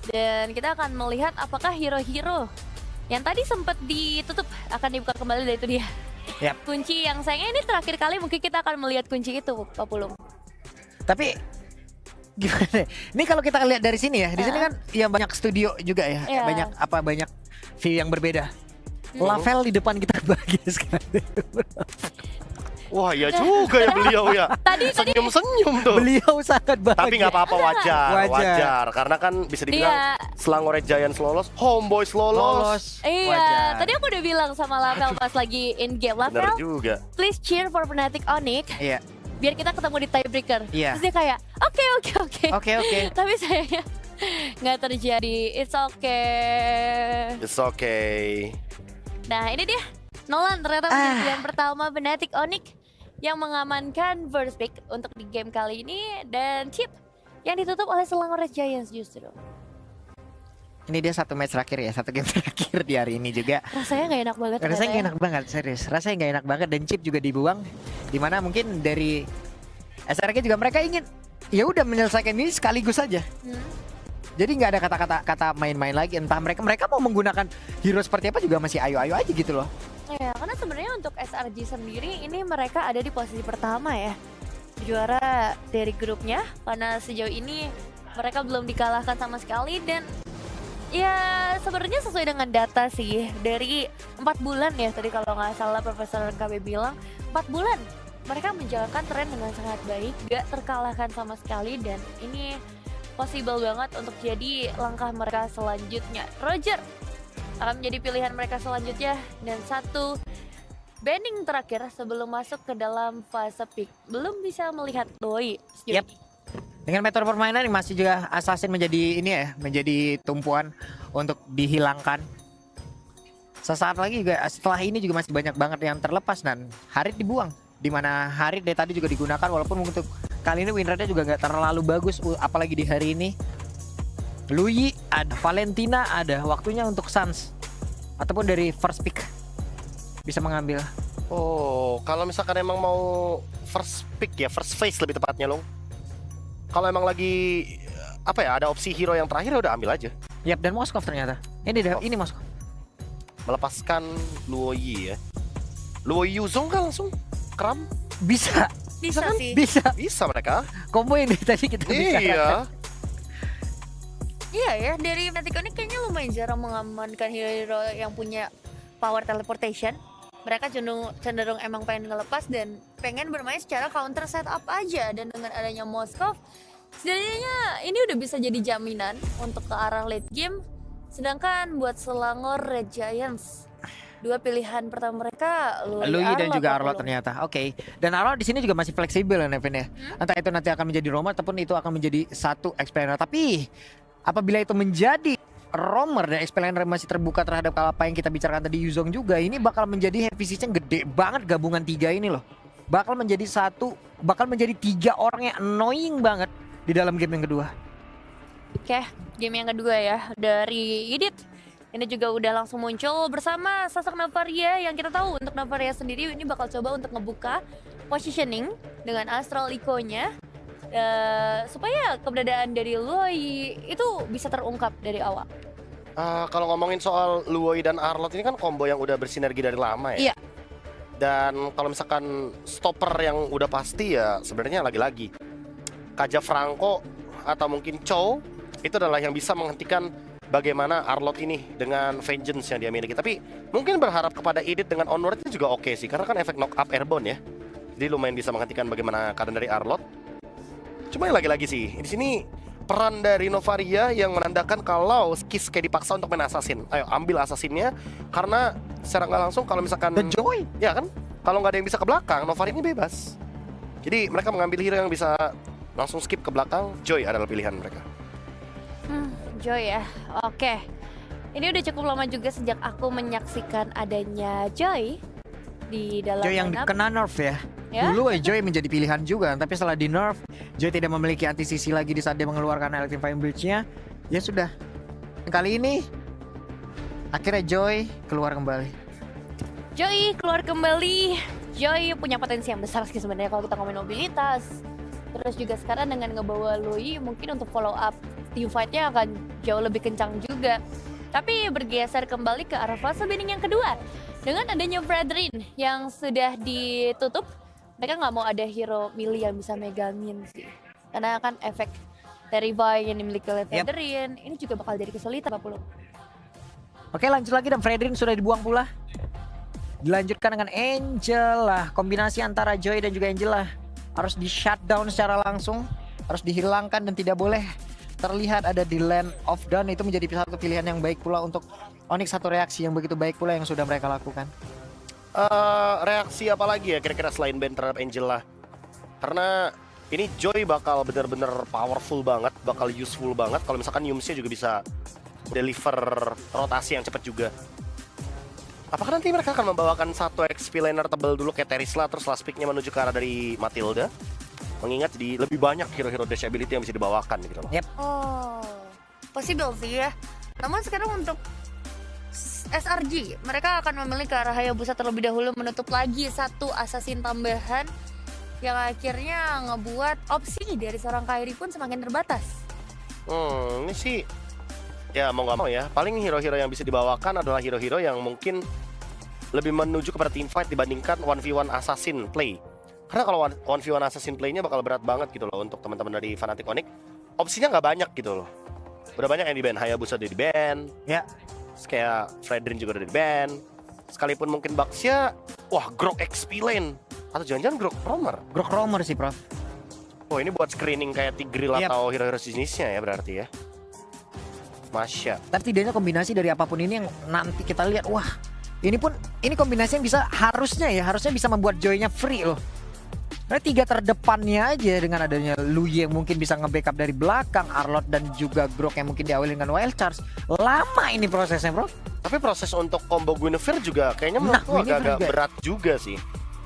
Dan kita akan melihat apakah hero-hero yang tadi sempat ditutup akan dibuka kembali, dan itu dia. Yap. Kunci yang sayangnya ini terakhir kali mungkin kita akan melihat kunci itu, Pak Pulung. Tapi gimana? Ini kalau kita lihat dari sini ya, di sini kan ya banyak studio juga ya, Iya. banyak view yang berbeda. Lavel di depan kita bahagia sekali. Wah, iya juga ya beliau ya. Tadi Senyum-senyum tuh. Beliau sangat bahagia. Tapi nggak apa-apa, wajar, Wajar. karena kan bisa dibilang Iya. Selangor Red Giants lolos, Homeboys lolos. Iya, Wajar. tadi aku udah bilang sama Lavel pas lagi in game. Bener Lavel, juga. please cheer for Fnatic Onyx, Iya. biar kita ketemu di tiebreaker. Iya. Terus dia kayak, oke. Oke. Tapi sayangnya nggak terjadi. It's okay. It's okay. Nah ini dia, Nolan ternyata menjadi pilihan pertama Fnatic Onyx yang mengamankan first pick untuk di game kali ini, dan chip yang ditutup oleh Selangor Red Giants justru. Ini dia satu match terakhir ya, satu game terakhir di hari ini juga. Rasanya nggak enak banget. Rasanya ternyata nggak ya. enak banget, serius. Rasanya nggak enak banget, dan chip juga dibuang. Dimana mungkin dari SRG juga mereka ingin ya udah menyelesaikan ini sekaligus saja. Jadi nggak ada kata main-main lagi. Entah mereka mau menggunakan hero seperti apa juga masih ayo-ayo aja gitu loh. Ya, karena sebenarnya untuk SRG sendiri ini mereka ada di posisi pertama ya, juara dari grupnya, karena sejauh ini mereka belum dikalahkan sama sekali. Dan ya sebenarnya sesuai dengan data sih dari 4 bulan ya tadi kalau nggak salah Profesor KB bilang 4 bulan mereka menjalankan tren dengan sangat baik, gak terkalahkan sama sekali, dan ini possible banget untuk jadi langkah mereka selanjutnya. Roger akan menjadi pilihan mereka selanjutnya, dan satu banding terakhir sebelum masuk ke dalam fase pick. Belum bisa melihat Doi. Yep. Dengan metode permainan yang masih juga Assassin menjadi ini ya, menjadi tumpuan untuk dihilangkan. Sesaat lagi juga setelah ini juga masih banyak banget yang terlepas, dan Harit dibuang. Dimana Harit dari tadi juga digunakan, walaupun untuk kali ini win rate-nya juga nggak terlalu bagus, apalagi di hari ini. Lui ada, Valentina ada, waktunya untuk Suns ataupun dari first pick bisa mengambil. Oh, kalau misalkan emang mau first pick ya, first phase lebih tepatnya loh. Kalau emang lagi apa ya, ada opsi hero yang terakhir ya udah ambil aja. Yap, dan Moskov ternyata. Ini Moskov. Melepaskan Luoyi ya. Luoyi Yuzong kan langsung kram. Bisa Bisa sih. Bisa mereka. Combo yang dari tadi kita bicarakan. Iya. Iya ya, dari Fnatic Onyx kayaknya lumayan jarang mengamankan hero-hero yang punya power teleportation. Mereka cenderung emang pengen ngelepas dan pengen bermain secara counter setup aja. Dan dengan adanya Moskov, setidaknya ini udah bisa jadi jaminan untuk ke arah late game. Sedangkan buat Selangor Red Giants, dua pilihan pertama mereka Lui dan juga Arlot ternyata. Oke. Dan Arlot di sini juga masih fleksibel ya Nevin ya. Entah itu nanti akan menjadi roamer ataupun itu akan menjadi satu explainer. Tapi apabila itu menjadi roamer dan explainer masih terbuka terhadap apa yang kita bicarakan tadi Yuzong juga, ini bakal menjadi heavy siege yang gede banget gabungan tiga ini loh. Bakal menjadi tiga orang yang annoying banget di dalam game yang kedua. Oke, game yang kedua ya dari Idit. Ini juga udah langsung muncul bersama sosok Navaria yang kita tahu untuk Navaria sendiri ini bakal coba untuk ngebuka positioning dengan Astral Eco-nya supaya keberadaan dari Luoyi itu bisa terungkap dari awal. Kalau ngomongin soal Luoyi dan Arlot ini kan combo yang udah bersinergi dari lama ya. Iya. Dan kalau misalkan stopper yang udah pasti ya sebenarnya lagi-lagi Kaja Franco atau mungkin Chow itu adalah yang bisa menghentikan bagaimana Arlot ini dengan vengeance yang dia miliki. Tapi mungkin berharap kepada Idit dengan Onward itu juga oke sih, karena kan efek knock up airborne ya. Jadi lumayan bisa menghentikan bagaimana keadaan dari Arlot. Cuma yang lagi-lagi sih di sini peran dari Novaria yang menandakan kalau Kiss kayak dipaksa untuk main assassin. Ayo ambil assassinnya, karena secara nggak langsung kalau misalkan The Joy. ya kan, kalau nggak ada yang bisa ke belakang, Novaria ini bebas. Jadi mereka mengambil hero yang bisa langsung skip ke belakang. Joy adalah pilihan mereka. Joy ya, oke. Ini udah cukup lama juga sejak aku menyaksikan adanya Joy di dalam Joy yang lineup. kena nerf ya. Ya. Dulu Joy menjadi pilihan juga, tapi setelah di nerf, Joy tidak memiliki anti-CC lagi di saat dia mengeluarkan Electrifying Bridge-nya. Ya sudah. Kali ini akhirnya Joy keluar kembali. Joy keluar kembali. Joy punya potensi yang besar sih sebenarnya kalau kita ngomongin mobilitas. Terus juga sekarang dengan ngebawa Lui mungkin untuk follow up team fight-nya akan jauh lebih kencang juga. Tapi bergeser kembali ke arah fase binning yang kedua. Dengan adanya Fredrin yang sudah ditutup, mereka nggak mau ada hero melee yang bisa megangin sih. Karena kan efek dari Vi yang dimiliki oleh Fredrin, ini juga bakal jadi kesulitan 40. Oke, lanjut lagi dan Fredrin sudah dibuang pula. Dilanjutkan dengan Angela. Kombinasi antara Joy dan juga Angela harus di shutdown secara langsung, harus dihilangkan dan tidak boleh terlihat ada di Land of Dawn. Itu menjadi satu pilihan yang baik pula untuk Onyx, satu reaksi yang begitu baik pula yang sudah mereka lakukan. Reaksi apa lagi ya kira-kira selain ban terhadap Angela? Karena ini Joy bakal bener-bener powerful banget, bakal useful banget kalau misalkan Yumsnya juga bisa deliver rotasi yang cepat juga. Apakah nanti mereka akan membawakan satu XP laner tebal dulu kayak Terisla, terus last pick-nya menuju ke arah dari Matilda? Mengingat jadi lebih banyak hero-hero dash ability yang bisa dibawakan gitu loh. Oh, possible sih ya. Namun sekarang untuk SRG, mereka akan memilih ke arah Hayabusa terlebih dahulu, menutup lagi satu assassin tambahan yang akhirnya ngebuat opsi dari seorang Kairi pun semakin terbatas. Ini sih ya mau nggak mau ya, paling hero-hero yang bisa dibawakan adalah hero-hero yang mungkin lebih menuju kepada team fight dibandingkan 1v1 assassin play. Karena kalau 1v1 assassin play-nya bakal berat banget gitu loh untuk teman-teman dari Fnatic Onyx. Opsinya nggak banyak gitu loh. Udah banyak yang di-ban, Hayabusa udah di-ban. Ya. Terus kayak Fredrin juga udah di-ban. Sekalipun mungkin Baxia, wah Grok XP lane. Atau jangan-jangan Grok Roamer. Grok Roamer sih, Prof. Oh ini buat screening kayak Tigreal Yep. atau hero-hero sejenisnya ya berarti ya. Masya. Tapi tidaknya kombinasi dari apapun ini yang nanti kita lihat, wah, ini kombinasi yang harusnya bisa membuat Joy-nya free loh. Karena tiga terdepannya aja dengan adanya Lui yang mungkin bisa nge-backup dari belakang, Arlot dan juga Grok yang mungkin diawali dengan Wild Charge. Lama ini prosesnya, Bro. Tapi proses untuk combo Guinevere juga kayaknya menurutku Guinevere agak-agak juga. berat juga sih.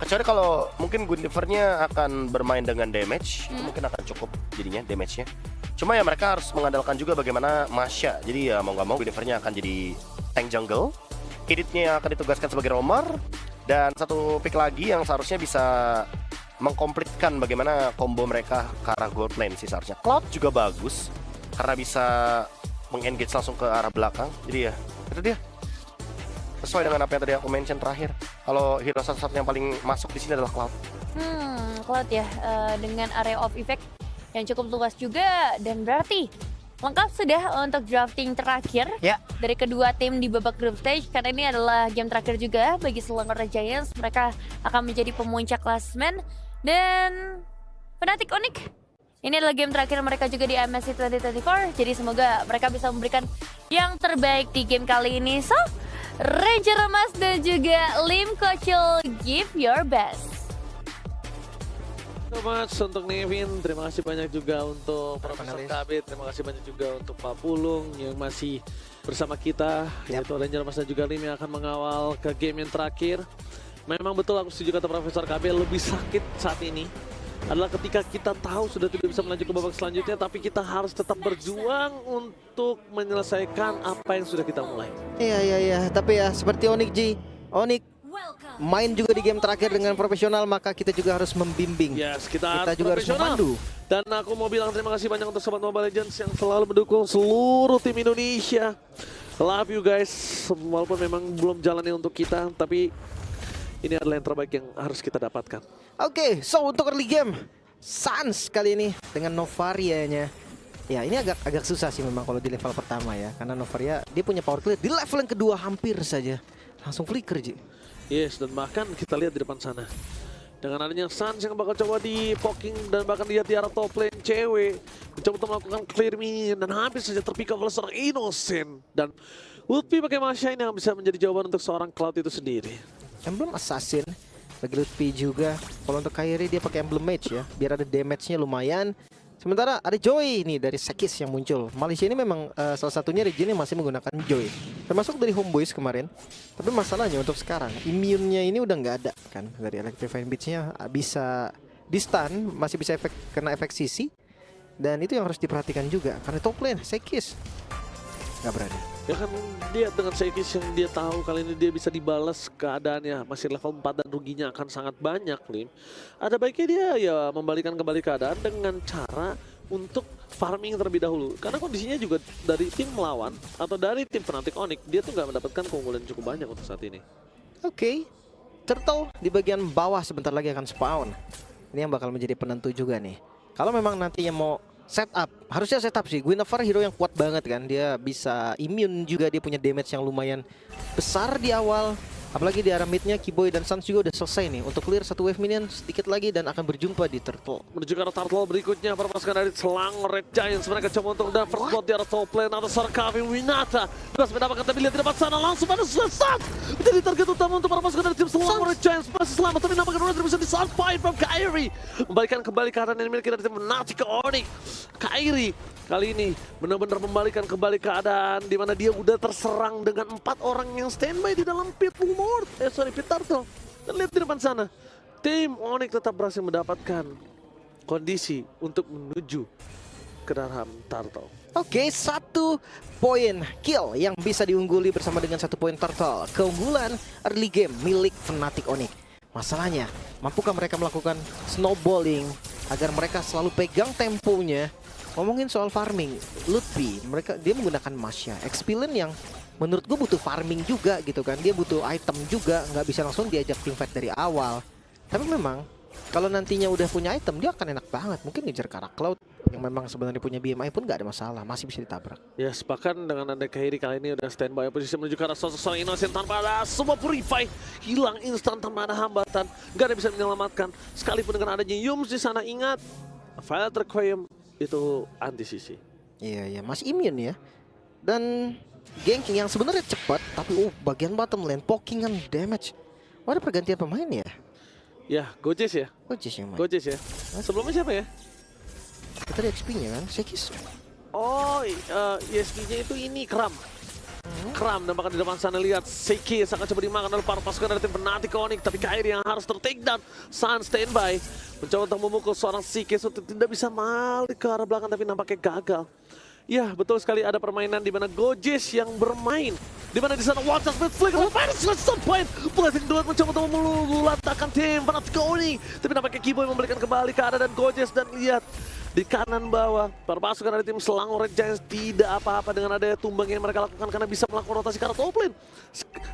Kecuali kalau mungkin Gwyndiver-nya akan bermain dengan damage, itu mungkin akan cukup jadinya damage-nya. Cuma ya mereka harus mengandalkan juga bagaimana Masya. Jadi ya mau nggak mau Gwyndiver-nya akan jadi tank jungle. Edit-nya akan ditugaskan sebagai roamer. Dan satu pick lagi yang seharusnya bisa mengkomplitkan bagaimana combo mereka ke arah gold lane sih seharusnya. Cloud juga bagus karena bisa mengengage langsung ke arah belakang. Jadi ya itu dia. Sesuai dengan apa yang tadi aku mention terakhir. Kalau hero satu-satu yang paling masuk di sini adalah Cloud. Cloud ya, dengan area of effect yang cukup luas juga, dan berarti lengkap sudah untuk drafting terakhir dari kedua tim di babak group stage, karena ini adalah game terakhir juga bagi Selangor Giants. Mereka akan menjadi pemuncak klasemen, dan Fnatic Onyx ini adalah game terakhir mereka juga di MSC 2024, jadi semoga mereka bisa memberikan yang terbaik di game kali ini. So, Ranger Emas dan juga Lim Kocil, give your best. Terima kasih much untuk Nevin, terima kasih banyak juga untuk Profesor KB, terima kasih banyak juga untuk Pak Pulung yang masih bersama kita, yaitu Ranger Emas dan juga Lim yang akan mengawal ke game yang terakhir. Memang betul aku setuju kata Profesor KB, lebih sakit saat ini adalah ketika kita tahu sudah tidak bisa melaju ke babak selanjutnya, tapi kita harus tetap berjuang untuk menyelesaikan apa yang sudah kita mulai. Iya, tapi ya seperti Onyx G, Onyx main juga di game terakhir dengan profesional, maka kita juga harus membimbing. Yes, kita juga harus memandu. Dan aku mau bilang terima kasih banyak untuk Sobat Mobile Legends yang selalu mendukung seluruh tim Indonesia. Love you guys, walaupun memang belum jalannya untuk kita, tapi ini adalah yang terbaik yang harus kita dapatkan. Oke, so untuk early game, Sans kali ini dengan Novaria-nya. Ya ini agak susah sih memang kalau di level pertama ya, karena Novaria dia punya power clear di level yang kedua hampir saja langsung flicker Ji. Yes, dan bahkan kita lihat di depan sana dengan adanya Sans yang bakal coba di poking dan bahkan dia di arah top lane cewek mencoba untuk melakukan clear minion dan hampir saja terpick oleh seorang Innocent, dan Lutfi pakai Masya ini yang bisa menjadi jawaban untuk seorang Cloud itu sendiri. Emblem Assassin bagi Lutfi juga. Kalau untuk Kairi dia pakai Emblem Mage ya, biar ada damage-nya lumayan. Sementara ada Joy nih dari Sekis yang muncul. Malaysia ini memang salah satunya region yang masih menggunakan Joy, termasuk dari Homeboys kemarin. Tapi masalahnya untuk sekarang immune-nya ini udah nggak ada kan, dari Electrifying Beach-nya bisa di stun, masih bisa kena efek sisi. Dan itu yang harus diperhatikan juga karena top lane Sekis nggak berani. Ya kan lihat dengan Sekis yang dia tahu kali ini dia bisa dibalas keadaannya, masih level 4 dan ruginya akan sangat banyak, Lim. Ada baiknya dia ya membalikan kembali keadaan dengan cara untuk farming terlebih dahulu. Karena kondisinya juga dari tim melawan atau dari tim Fnatic Onyx, dia tuh nggak mendapatkan keunggulan cukup banyak untuk saat ini. Oke, Turtle di bagian bawah sebentar lagi akan spawn. Ini yang bakal menjadi penentu juga nih. Kalau memang nantinya mau setup, harusnya setup sih. Gwyndiver hero yang kuat banget kan, dia bisa immune juga, dia punya damage yang lumayan besar di awal. Apalagi di arah midnya Kiboy dan Sans juga udah selesai nih untuk clear satu wave minion sedikit lagi dan akan berjumpa di Turtle. Menuju ke arah Turtle berikutnya para pasukan dari Selangor Red Giants, mereka coba untuk dapat first blood di arah top lane atau seorang Kevin Winata berhasil mendapatkan, tapi lihat di depan sana langsung pada Sans menjadi target utama untuk para pasukan dari tim Selangor Red Giants. Masih selamat tapi nampaknya Ronald bisa di-survive from Kairi, membalikan kembali keadaan yang dimiliki dari tim Fnatic Onyx. Kairi kali ini benar-benar membalikan kembali keadaan di mana dia udah terserang dengan 4 orang yang standby di dalam pit pit Turtle. Dan lihat di depan sana, tim Onyx tetap berhasil mendapatkan kondisi untuk menuju ke dalam Turtle. Oke, 1 poin kill yang bisa diungguli bersama dengan 1 poin Turtle. Keunggulan early game milik Fnatic Onyx. Masalahnya, mampukah mereka melakukan snowballing agar mereka selalu pegang temponya? Ngomongin soal farming, Lutfi, dia menggunakan Masya, Expillion yang menurut gue butuh farming juga gitu kan. Dia butuh item juga, nggak bisa langsung diajak teamfight dari awal. Tapi memang kalau nantinya udah punya item, dia akan enak banget. Mungkin ngejar ke arah Cloud yang memang sebenarnya punya BMI pun nggak ada masalah, masih bisa ditabrak. Ya, bahkan dengan ada Kairi kali ini udah standby posisi menuju ke arah sosok Innocent tanpa ada semua purify, hilang instan tanpa ada hambatan, nggak ada bisa menyelamatkan. Sekalipun dengan adanya Yums di sana, ingat Violet Requiem itu anti sisi. Iya, masih immune ya. Dan ganking yang sebenarnya cepat, tapi bagian bottom lane pokingan damage. Oh, ada pergantian pemain ya? Ya, Gojes ya. Gojes yang main. Gojes ya. Sebelumnya siapa ya? Kita di XP-nya kan, Sekis. Oh, ESP-nya itu ini Kram. Kram dan bahkan di depan sana lihat Sekis akan coba dimakan oleh para pasukan dari tim Fnatic Onyx, tapi Kairi yang harus ter-take down. Sun standby mencoba untuk memukul seorang Sekis untuk tidak bisa balik ke arah belakang, tapi nampaknya gagal. Ya, betul sekali ada permainan di mana Gojes yang bermain. Di mana di sana Watchers with flicker point. Blazing Duet mencoba untuk meluluhlantakkan tim Fnatic Onyx, tapi nampaknya Kiboy memberikan kembali ke arah dan Gojes, dan lihat di kanan bawah para pasukan dari tim Selangor Red Giants tidak apa-apa dengan adanya tumbang yang mereka lakukan karena bisa melakukan rotasi ke arah top lane.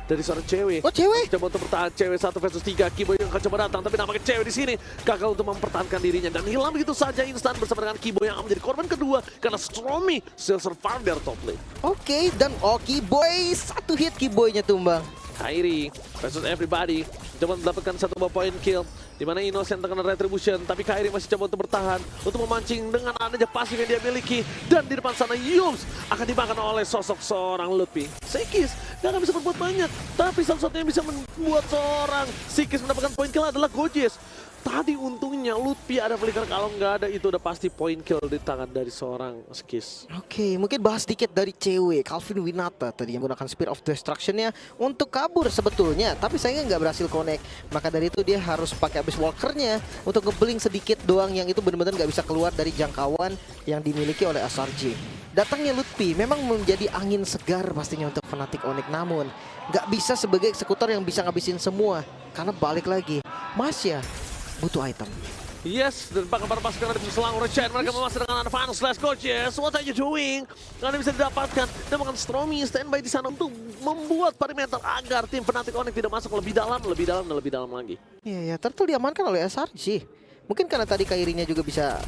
Dari seorang cewek. Oh, cewek. Coba untuk bertahan, cewek 1 versus 3. Kiboy yang akan coba datang, tapi nampaknya cewek di sini gagal untuk mempertahankan dirinya dan hilang begitu saja instan bersama dengan Kiboy yang akan menjadi korban kedua karena Stromy survive dari top lane. Oke, dan Kiboy 1 hit Kiboynya tumbang. Kairi versus everybody coba mendapatkan 1 buah point kill di mana Innocent terkena retribution, tapi Kairi masih coba untuk bertahan untuk memancing dengan adanya pasif yang dia miliki, dan di depan sana Yums akan dimakan oleh sosok seorang Lupi. Sekis gak akan bisa berbuat banyak, tapi satu-satunya yang bisa membuat seorang Sekis mendapatkan point kill adalah Gojes. Tadi untungnya Lutfi ada flicker, kalau nggak ada itu udah pasti point kill di tangan dari seorang Sekis. Oke, mungkin bahas sedikit dari cewek Calvin Winata tadi yang menggunakan Spear of Destruction-nya untuk kabur sebetulnya, tapi sayangnya nggak berhasil connect. Maka dari itu dia harus pakai Abyss Walker-nya untuk ngebling sedikit doang, yang itu benar-benar nggak bisa keluar dari jangkauan yang dimiliki oleh SRG. Datangnya Lutfi memang menjadi angin segar pastinya untuk Fnatic Onyx, namun nggak bisa sebagai eksekutor yang bisa ngabisin semua, karena balik lagi Masya butuh item. Yes, dan bahkan para pasukan dari Selangor Red Giants mereka memasang dengan advance slash coaches. What are you doing? Karena bisa didapatkan dan bahkan Stromy standby di sana untuk membuat perimeter agar tim Fnatic Onyx tidak masuk lebih dalam lagi. Iya, Turtle diamankan oleh SRG. Mungkin karena tadi Kairinya juga bisa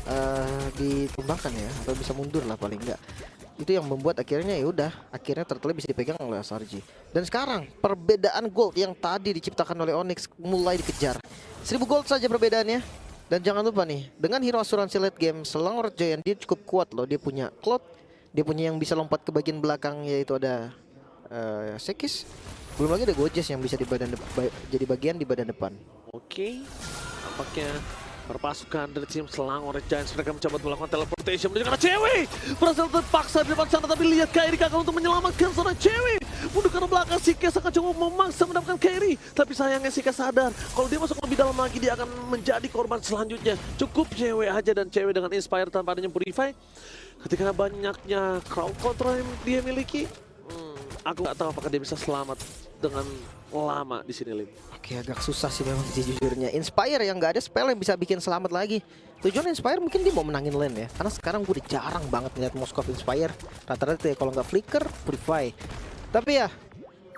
ditumbangkan ya, atau bisa mundur lah paling enggak. Itu yang membuat akhirnya akhirnya Turtle bisa dipegang oleh SRG. Dan sekarang perbedaan gold yang tadi diciptakan oleh Onyx mulai dikejar. 1000 gold saja perbedaannya. Dan jangan lupa nih, dengan hero asuransi late game Selangor Giant dia cukup kuat loh. Dia punya Cloud, dia punya yang bisa lompat ke bagian belakang, yaitu ada Sekis. Belum lagi ada Gojes yang bisa jadi bagian di badan depan. Oke, nampaknya perpasukan dari tim Selangor Red Giants mereka mencoba melakukan teleportation menuju karena cewek berhasil terpaksa di depan sana, tapi lihat Kairi gagal untuk menyelamatkan seorang cewek. Mundur ke belakang, Sikes akan coba memaksa mendapatkan Kairi, tapi sayangnya Sikes sadar kalau dia masuk lebih dalam lagi dia akan menjadi korban selanjutnya. Cukup cewek aja, dan cewek dengan Inspire tanpa adanya Purify, ketika banyaknya crowd control yang dia miliki, aku nggak tahu apakah dia bisa selamat dengan lama di sini, Lim. Oke, agak susah sih memang sejujurnya. Inspire yang nggak ada spell yang bisa bikin selamat lagi. Tujuan Inspire mungkin dia mau menangin lane ya, karena sekarang gue udah jarang banget ngeliat Moskov Inspire. Rata-rata ya kalau nggak Flicker, Purify. Tapi ya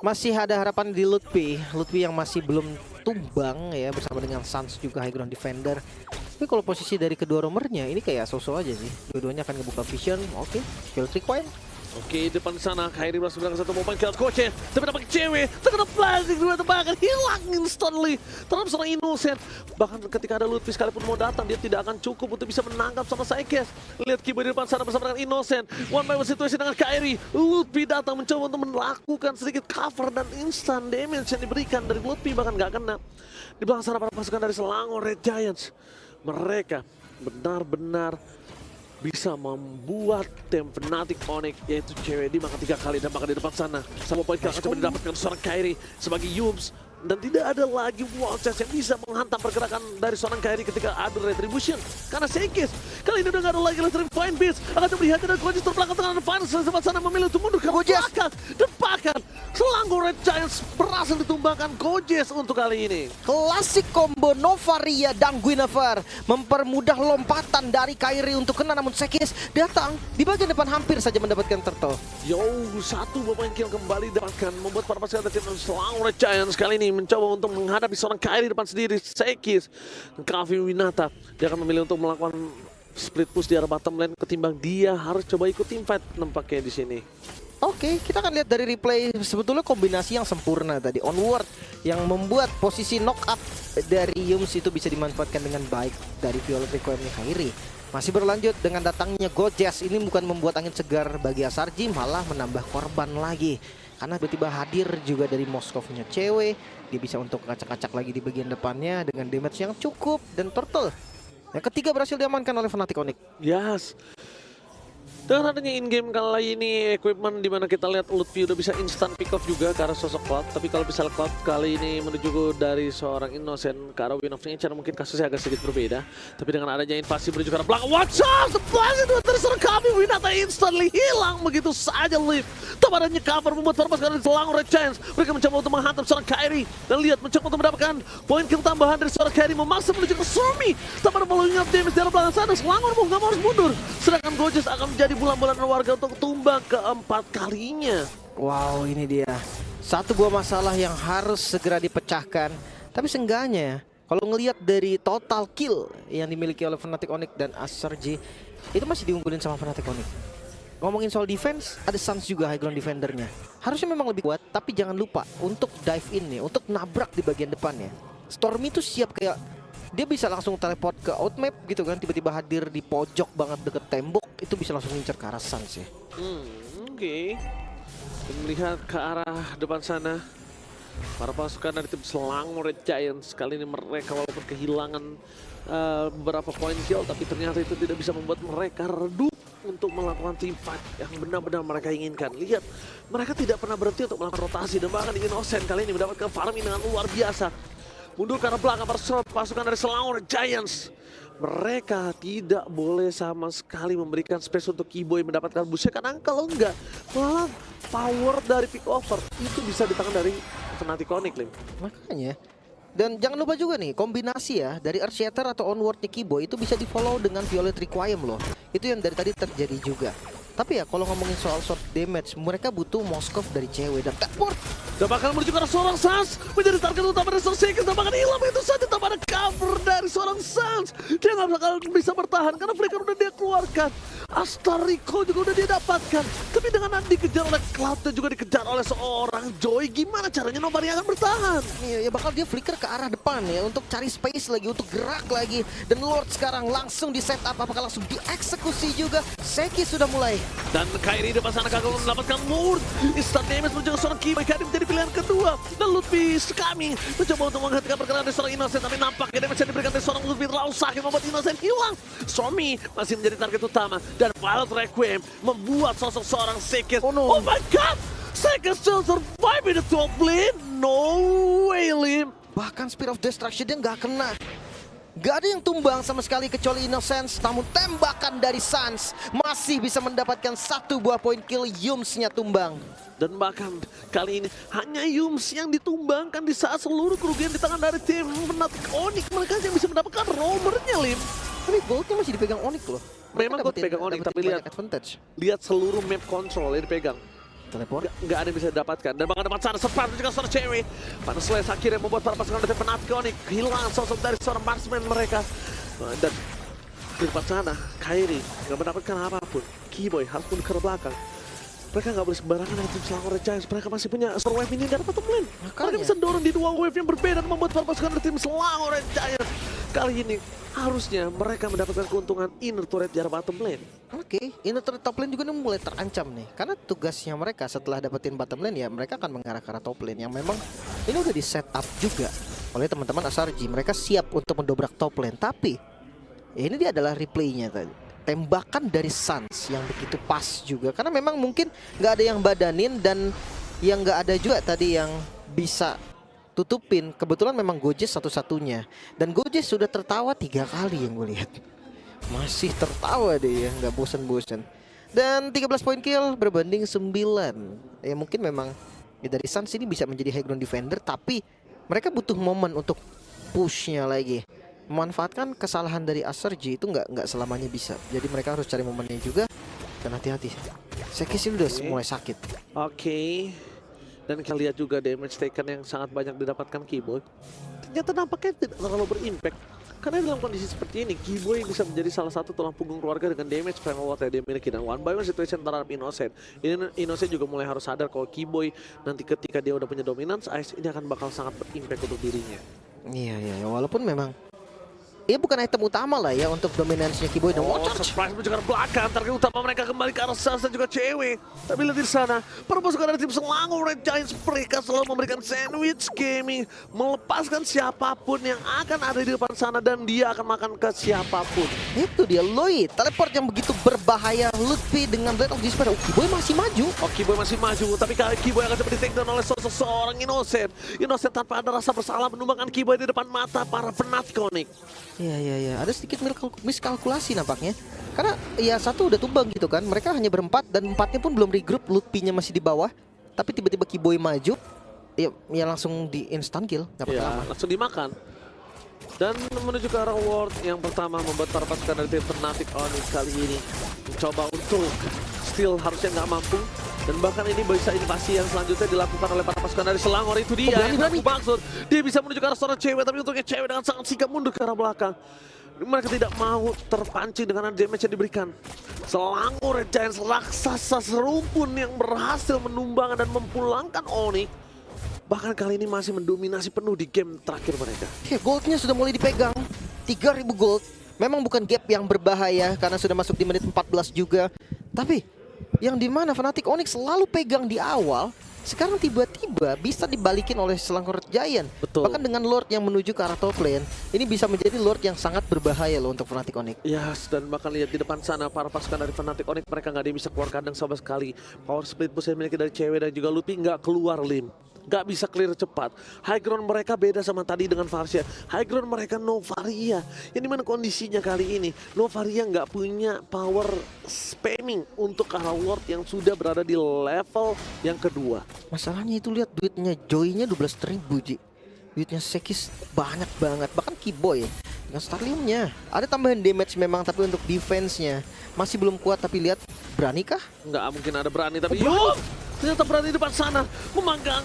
masih ada harapan di Lutfi yang masih belum tumbang ya, bersama dengan Sans juga high ground defender. Tapi kalau posisi dari kedua romernya ini kayak so-so aja sih. Dua-duanya akan ngebuka vision. Oke, skill trick point. Oke, depan sana Kairi berhasil mendapatkan 1 momen kill coach, tapi dapat cewek terkena blazing dua tembakan, hilang instantly terhadap seorang Innocent. Bahkan ketika ada Lutfi sekalipun mau datang, dia tidak akan cukup untuk bisa menangkap sama Sekes. Lihat Kiboy di depan sana bersama dengan Innocent, one by one situation dengan Kairi. Lutfi datang mencoba untuk melakukan sedikit cover dan instant damage yang diberikan dari Lutfi bahkan gak kena. Di belakang sana para pasukan dari Selangor Red Giants, mereka benar-benar bisa membuat tim Fnatic Onyx, yaitu cewek dimakan 3 kali, dan bahkan di depan sana sama poin akan coba didapatkan seorang Kairi sebagai Yums, dan tidak ada lagi Watchers yang bisa menghantam pergerakan dari seorang Kairi ketika ada retribution karena Sekis. Kali ini udah gak ada lagi Electric Point Beast, akan coba dihati dan Gojes terbelakang tengah advance, sempat sana memilih untuk mundur ke belakang, dan bahkan Selangor Red Giants berhasil ditumbangkan Gojes untuk kali ini. Klasik combo Novaria dan Guinevere mempermudah lompatan dari Kairi untuk kena, namun Sekis datang di bagian depan hampir saja mendapatkan Turtle. Yo, 1 pemain kill kembali dapatkan, membuat para pasukan dari tim Selangor Red Giants kali ini mencoba untuk menghadapi seorang Kairi depan sendiri, Sekis. Calvin Winata, dia akan memilih untuk melakukan split push di arah bottom lane ketimbang dia harus coba ikut team fight nampaknya di sini. Oke, kita akan lihat dari replay sebetulnya kombinasi yang sempurna tadi onward yang membuat posisi knock up dari Yums itu bisa dimanfaatkan dengan baik dari Violet Requiem-nya Kairi. Masih berlanjut dengan datangnya Gojes, ini bukan membuat angin segar bagi SRG, malah menambah korban lagi. Karena tiba-tiba hadir juga dari Moskovnya cewek, dia bisa untuk ngacak-ngacak lagi di bagian depannya dengan damage yang cukup, dan Turtle yang ketiga berhasil diamankan oleh Fnatic Onyx. Yes. Dengan adanya in-game kali ini equipment dimana kita lihat Lutfi udah bisa instant pick off juga ke arah sosok Cloud. Tapi kalau misalnya Cloud kali ini menuju dari seorang Innocent ke arah Win of Nature mungkin kasusnya agak sedikit berbeda. Tapi dengan adanya invasi menuju ke arah belakang, watch out! The blast itu terserang kami, Winata instantly hilang begitu saja Liv. Tanpa adanya cover membuat Farmas karena diselang oleh Chance. Mereka mencoba untuk menghantam seorang Kairi dan lihat mencoba untuk mendapatkan poin kill tambahan dari seorang Kairi memaksa menuju ke Sumi. Tanpa ada following up damage dari belakang sana, Selangor mau nggak mau harus mundur. Sedangkan Gojes akan menjadi bulan-bulanan warga untuk tumbang keempat kalinya. Wow, ini dia. Satu buah masalah yang harus segera dipecahkan. Tapi seenggaknya, kalau ngelihat dari total kill yang dimiliki oleh Fnatic Onyx dan Asergy, itu masih diunggulin sama Fnatic Onyx. Ngomongin soal defense, ada Suns juga high ground defendernya. Harusnya memang lebih kuat, tapi jangan lupa untuk dive in nih, untuk nabrak di bagian depannya. Stormy tuh siap kayak dia bisa langsung teleport ke outmap gitu kan, tiba-tiba hadir di pojok banget deket tembok, itu bisa langsung ngincer ke arah Suns ya. Oke. Dan melihat ke arah depan sana, para pasukan dari tim Selangor Red Giants kali ini mereka walaupun kehilangan beberapa poin kill, tapi ternyata itu tidak bisa membuat mereka redup untuk melakukan team fight yang benar-benar mereka inginkan. Lihat, mereka tidak pernah berhenti untuk melakukan rotasi dan bahkan Innocent kali ini mendapatkan farming dengan luar biasa. Mundur ke arah belakang pasukan dari Selangor Giants. Mereka tidak boleh sama sekali memberikan space untuk Keyboy mendapatkan busnya, karena kalau enggak malah power dari pick over itu bisa di tangan dari Fnatic Onyx, Lim. Makanya. Dan jangan lupa juga nih, kombinasi ya dari Earthshatter atau Onward Keyboy itu bisa di follow dengan Violet Requiem loh. Itu yang dari tadi terjadi juga. Tapi ya kalau ngomongin soal short damage, mereka butuh Moskov dari cewek dan teleport. Dan bakal menuju ke arah seorang Suns, menjadi target utama dari seorang Seekers, dan bakal hilang itu saja tanpa ada cover dari seorang Suns. Dia nggak bakal bisa bertahan karena Flicker udah dia keluarkan. Astariko juga udah dia dapatkan. Tapi dengan dikejar oleh Cloud dan juga dikejar oleh seorang Joy, gimana caranya Nobari akan bertahan? Iya, ya bakal dia flicker ke arah depan ya untuk cari space lagi, untuk gerak lagi. Dan Lord sekarang langsung di setup, apakah langsung dieksekusi juga? Seki sudah mulai. Dan Kairi depan sana gagal mendapatkan Ward. Instant damage menuju ke seorang Keyboy. Kairi menjadi pilihan kedua. Dan Lutfi coming mencoba untuk menghentikan pergerakan dari seorang Innocent, tapi nampaknya damage yang diberikan dari seorang Lutfi terlalu sakit membuat Innocent hilang. Somi masih menjadi target utama dan Violet Requiem membuat sosok seorang Seekers. Oh my god! Seekers still survive in the top lane? No way, Lim. Bahkan Spear of Destruction dia nggak kena. Gak ada yang tumbang sama sekali kecuali Innocence. Namun tembakan dari Suns masih bisa mendapatkan satu buah poin kill. Yums-nya tumbang. Dan bahkan kali ini hanya Yums yang ditumbangkan di saat seluruh kerugian di tangan dari tim Fnatic Onyx. Mereka yang bisa mendapatkan roamernya, Lim. Tapi goldnya masih dipegang Onyx loh. Memang gold pegang Onyx, tapi lihat seluruh map control yang dipegang. Teleport. Nggak ada yang bisa didapatkan. Dan bahkan dapat sana sempat juga seorang cewek. Pada Slash akhirnya membuat para pasukan dari Fnatic Onyx kehilangan sosok dari seorang marksman mereka. Dan di depan sana Kairi nggak mendapatkan apapun. Keyboy harus mundur ke belakang. Mereka nggak boleh sembarangan dengan tim Selangor Giants. Mereka masih punya survive ini nggak dapat lane. Mereka bisa dorong di dua wave yang berbeda dan membuat para pasukan dari tim Selangor Giants kali ini harusnya mereka mendapatkan keuntungan inner turret jarak bottom lane. Oke, inner turret top lane juga nih mulai terancam nih. Karena tugasnya mereka setelah dapetin bottom lane ya mereka akan mengarah ke arah top lane yang memang ini udah di set up juga oleh teman-teman Asergy. Mereka siap untuk mendobrak top lane. Tapi ya ini dia adalah replaynya tadi. Tembakan dari Suns yang begitu pas juga. Karena memang mungkin nggak ada yang badanin dan yang nggak ada juga tadi yang bisa tutupin. Kebetulan memang Gojes satu-satunya. Dan Gojes sudah tertawa 3 kali yang gue lihat. Masih tertawa deh ya, nggak bosan-bosan. Dan 13 poin kill berbanding 9. Ya mungkin memang ya dari Suns ini bisa menjadi high ground defender. Tapi mereka butuh momen untuk pushnya lagi. Memanfaatkan kesalahan dari Asergy itu nggak selamanya bisa. Jadi mereka harus cari momennya juga. Dan hati-hati. Sekis ini udah mulai sakit. Oke. Dan kita lihat juga damage taken yang sangat banyak didapatkan Keyboy. Ternyata nampaknya tidak terlalu berimpact. Karena dalam kondisi seperti ini, Keyboy bisa menjadi salah satu tulang punggung keluarga dengan damage primal watt yang dia miliki. Dan one by one situation terhadap Innocent. Innocent juga mulai harus sadar kalau Keyboy nanti ketika dia udah punya dominance, Ice ini akan bakal sangat berimpact untuk dirinya. Iya, walaupun memang ya bukan item utama lah ya untuk dominansinya Kiboy dan Oh, Watch Charge. surprise menuju ke arah belakang. Target utama mereka kembali ke arah Sans dan juga cewek. Tapi lihat di sana, para pasukan dari tim Selangor Red Giants mereka selalu memberikan sandwich gaming, melepaskan siapapun yang akan ada di depan sana dan dia akan makan ke siapapun. Itu dia Lloyd, teleport yang begitu berbahaya. Lutfi dengan Blade of Despair. Kiboy masih maju. Oh, Kiboy masih maju, tapi Kiboy akan cepat di-take down oleh seorang Innocent. Innocent tanpa ada rasa bersalah menumbangkan Kiboy di depan mata para Fnatic Onyx. Iya. Ada sedikit miskalkulasi nampaknya. Karena ya satu udah tumbang gitu kan. Mereka hanya berempat dan empatnya pun belum regroup. Lutfi-nya masih di bawah. Tapi tiba-tiba Kiboy maju. Ya langsung di instant kill. Gak pakai lama. Langsung dimakan. Dan menuju ke arah ward yang pertama membuat para pasukan dari tim Fnatic Onyx kali ini mencoba untuk still harusnya nggak mampu. Dan bahkan ini bisa invasi yang selanjutnya dilakukan oleh para pasukan dari Selangor. Itu dia yang aku maksud. Dia bisa menuju ke arah seorang cewek, tapi untuknya cewek dengan sangat sigap mundur ke arah belakang. Mereka tidak mau terpancing dengan damage yang diberikan. Selangor Red Giants raksasa serumpun yang berhasil menumbangkan dan memulangkan Onyx. Bahkan kali ini masih mendominasi penuh di game terakhir mereka. Oke, goldnya sudah mulai dipegang. 3.000 gold. Memang bukan gap yang berbahaya karena sudah masuk di menit 14 juga. Tapi yang dimana Fnatic Onyx selalu pegang di awal, sekarang tiba-tiba bisa dibalikin oleh Selangor Giant. Betul. Bahkan dengan Lord yang menuju ke arah top lane, ini bisa menjadi Lord yang sangat berbahaya loh untuk Fnatic Onyx. Yes, dan bahkan lihat di depan sana para pasukan dari Fnatic Onyx mereka nggak ada yang bisa keluar kandang sama sekali. Power split push yang dimiliki dari cewek dan juga Lupi nggak keluar lim. Nggak bisa clear cepat. High ground mereka beda sama tadi dengan Varsia. High ground mereka Novaria. Yang dimana kondisinya kali ini Novaria nggak punya power spamming untuk arah Lord yang sudah berada di level yang kedua. Masalahnya itu lihat duitnya Joy-nya 12.000 Ji. Duitnya Sekis banyak banget. Bahkan Kiboy dengan Starlium-nya ada tambahan damage memang, tapi untuk defense-nya masih belum kuat. Tapi lihat, beranikah? Nggak mungkin ada berani, tapi yuk! Ternyata berani di depan sana,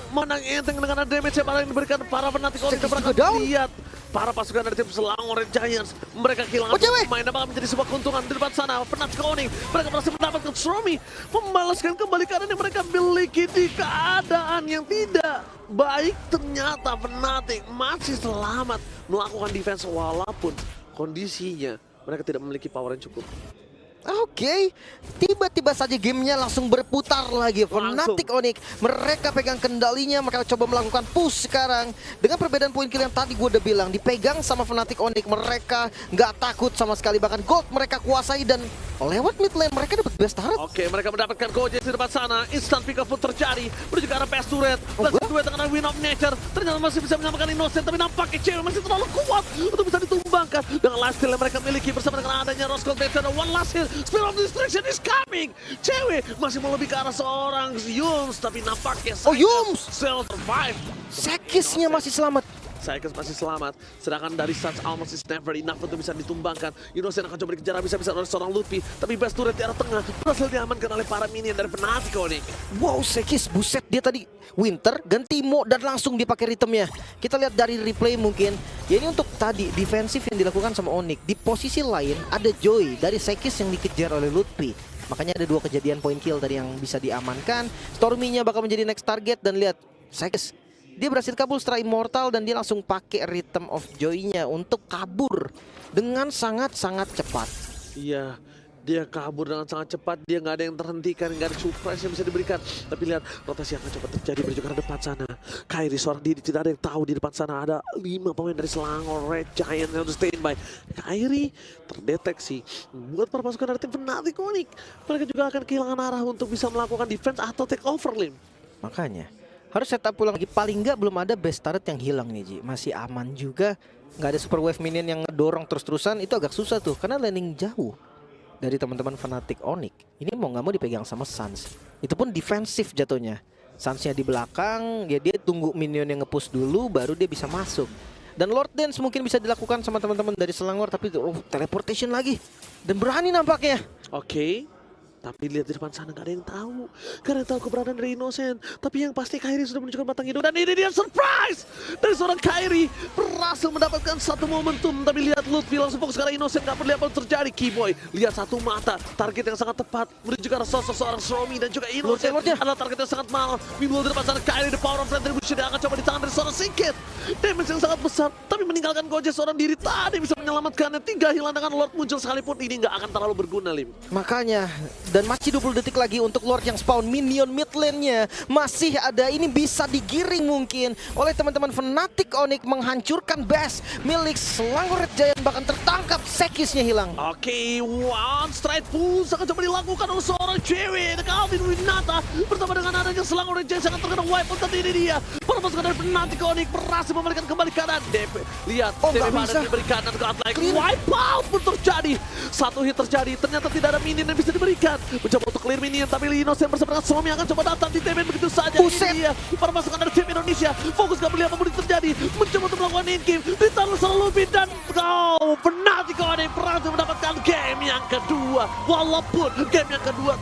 menang enteng dengan damage yang diberikan para Fnatic Onyx. Sekis juga down. Lihat para pasukan dari tim Selangor Red Giants, mereka kehilangan pemain dan bakal menjadi sebuah keuntungan di depan sana. Fnatic Onyx, mereka berhasil mendapatkan Stromy, membalaskan kembali keadaan yang mereka miliki di keadaan yang tidak baik. Ternyata Fnatic masih selamat melakukan defense walaupun kondisinya mereka tidak memiliki power yang cukup. Oke, tiba-tiba saja gamenya langsung berputar lagi. Fnatic Onyx, mereka pegang kendalinya, mereka coba melakukan push sekarang. Dengan perbedaan poin kill yang tadi gue udah bilang, dipegang sama Fnatic Onyx, mereka nggak takut sama sekali. Bahkan gold mereka kuasai dan lewat mid lane mereka dapat best turret. Oke, mereka mendapatkan Gojes di depan sana. Instant pick up pun terjadi menuju ke arah PS Turret. Plus duet dengan Win of Nature. Ternyata masih bisa menyamakan Innocent, tapi nampaknya cewek masih terlalu kuat untuk bisa ditumbangkan dengan lifesteal yang mereka miliki bersama dengan adanya Rose Gold Nature. One last hit, Spear of Destruction is coming. Cewek masih mau lebih ke arah seorang Yums, tapi nampaknya Yums still survive. Sekisnya masih selamat. Syakes masih selamat, sedangkan dari Suns almost is never enough untuk bisa ditumbangkan. Innocent akan coba dikejar bisa oleh seorang Luffy, tapi best turret di arah tengah berhasil diamankan oleh para minion dari Fnatic Onyx. Wow, Sekis, buset, dia tadi Winter ganti Mo dan langsung dipakai ritmenya. Kita lihat dari replay mungkin. Ya ini untuk tadi defensif yang dilakukan sama Onyx. Di posisi lain ada Joy dari Sekis yang dikejar oleh Lutfi. Makanya ada dua kejadian point kill tadi yang bisa diamankan. Stormy-nya bakal menjadi next target dan lihat Sekis. Dia berhasil kabur setelah Immortal dan dia langsung pakai Rhythm of Joy-nya untuk kabur dengan sangat-sangat cepat. Iya, dia kabur dengan sangat cepat, dia nggak ada yang terhentikan, nggak ada surprise yang bisa diberikan. Tapi lihat, rotasi akan coba terjadi menuju ke depan sana. Kairi seorang diri, tidak ada yang tahu di depan sana ada 5 pemain dari Selangor Red Giant yang sudah standby. Kairi terdeteksi buat para pasukan dari tim Fnatic Onyx. Mereka juga akan kehilangan arah untuk bisa melakukan defense atau take over lim. Makanya harus setup pulang lagi. Paling nggak belum ada best turret yang hilang nih Ji. Masih aman juga. Nggak ada super wave minion yang ngedorong terus-terusan. Itu agak susah tuh karena landing jauh dari teman-teman Fnatic Onyx. Ini mau nggak mau dipegang sama Suns. Itu pun defensif jatuhnya. Sunsnya di belakang, ya dia tunggu minion yang nge-push dulu baru dia bisa masuk. Dan Lord Dance mungkin bisa dilakukan sama teman-teman dari Selangor, tapi teleportation lagi. Dan berani nampaknya. Oke. Tapi lihat di depan sana gak ada yang tahu. Gak ada yang tahu keberadaan dari Innocent. Tapi yang pasti Kairi sudah menunjukkan batang hidung. Dan ini dia surprise dari seorang Kairi. Berhasil mendapatkan satu momentum. Tapi lihat Lutfi langsung fokus ke arah Innocent. Gak perlu apa terjadi. Kiboy lihat satu mata. Target yang sangat tepat. Menuju ke arah sosok seorang Stromy dan juga Innocent. Adalah target yang sangat mahal. Meanwhile di depan sana Kairi, the power of retribution yang akan coba di tangan dari seorang Sinkit. Damage yang sangat besar. Tapi meninggalkan Gojes seorang diri tadi bisa menyelamatkannya. 3 hilang dengan Lord muncul sekalipun ini nggak akan terlalu berguna, Lim. Makanya, dan masih 20 detik lagi untuk Lord yang spawn minion mid lane-nya. Masih ada, ini bisa digiring mungkin oleh teman-teman Fnatic Onyx menghancurkan base milik Selangor Red Giant, bahkan tertangkap, Sekisnya hilang. Oke, one straight push akan coba dilakukan oleh seorang cewek. Calvin Winata bersama dengan adanya Selangor Red Giant sangat terkena wipe, tapi ini dia. Para pasukan dari Fnatic Onyx berhasil memberikan kembali kanan. DP, lihat, Oh, DP nggak pada bisa. diberikan dan ke Atlet. Clean. Wipe out pun terjadi. Satu hit terjadi, ternyata tidak ada minion yang bisa diberikan. Mencoba untuk clear minion, tapi Innocent bersama dengan Somi akan coba datang di TB begitu saja. Buset. Ini dia, para pasukan dari tim Indonesia fokus gak melihat apapun yang terjadi. Mencoba untuk melakukan in-game, ditaruh selalu lebih dan Fnatic Onyx berhasil mendapatkan game yang kedua. Walaupun game yang kedua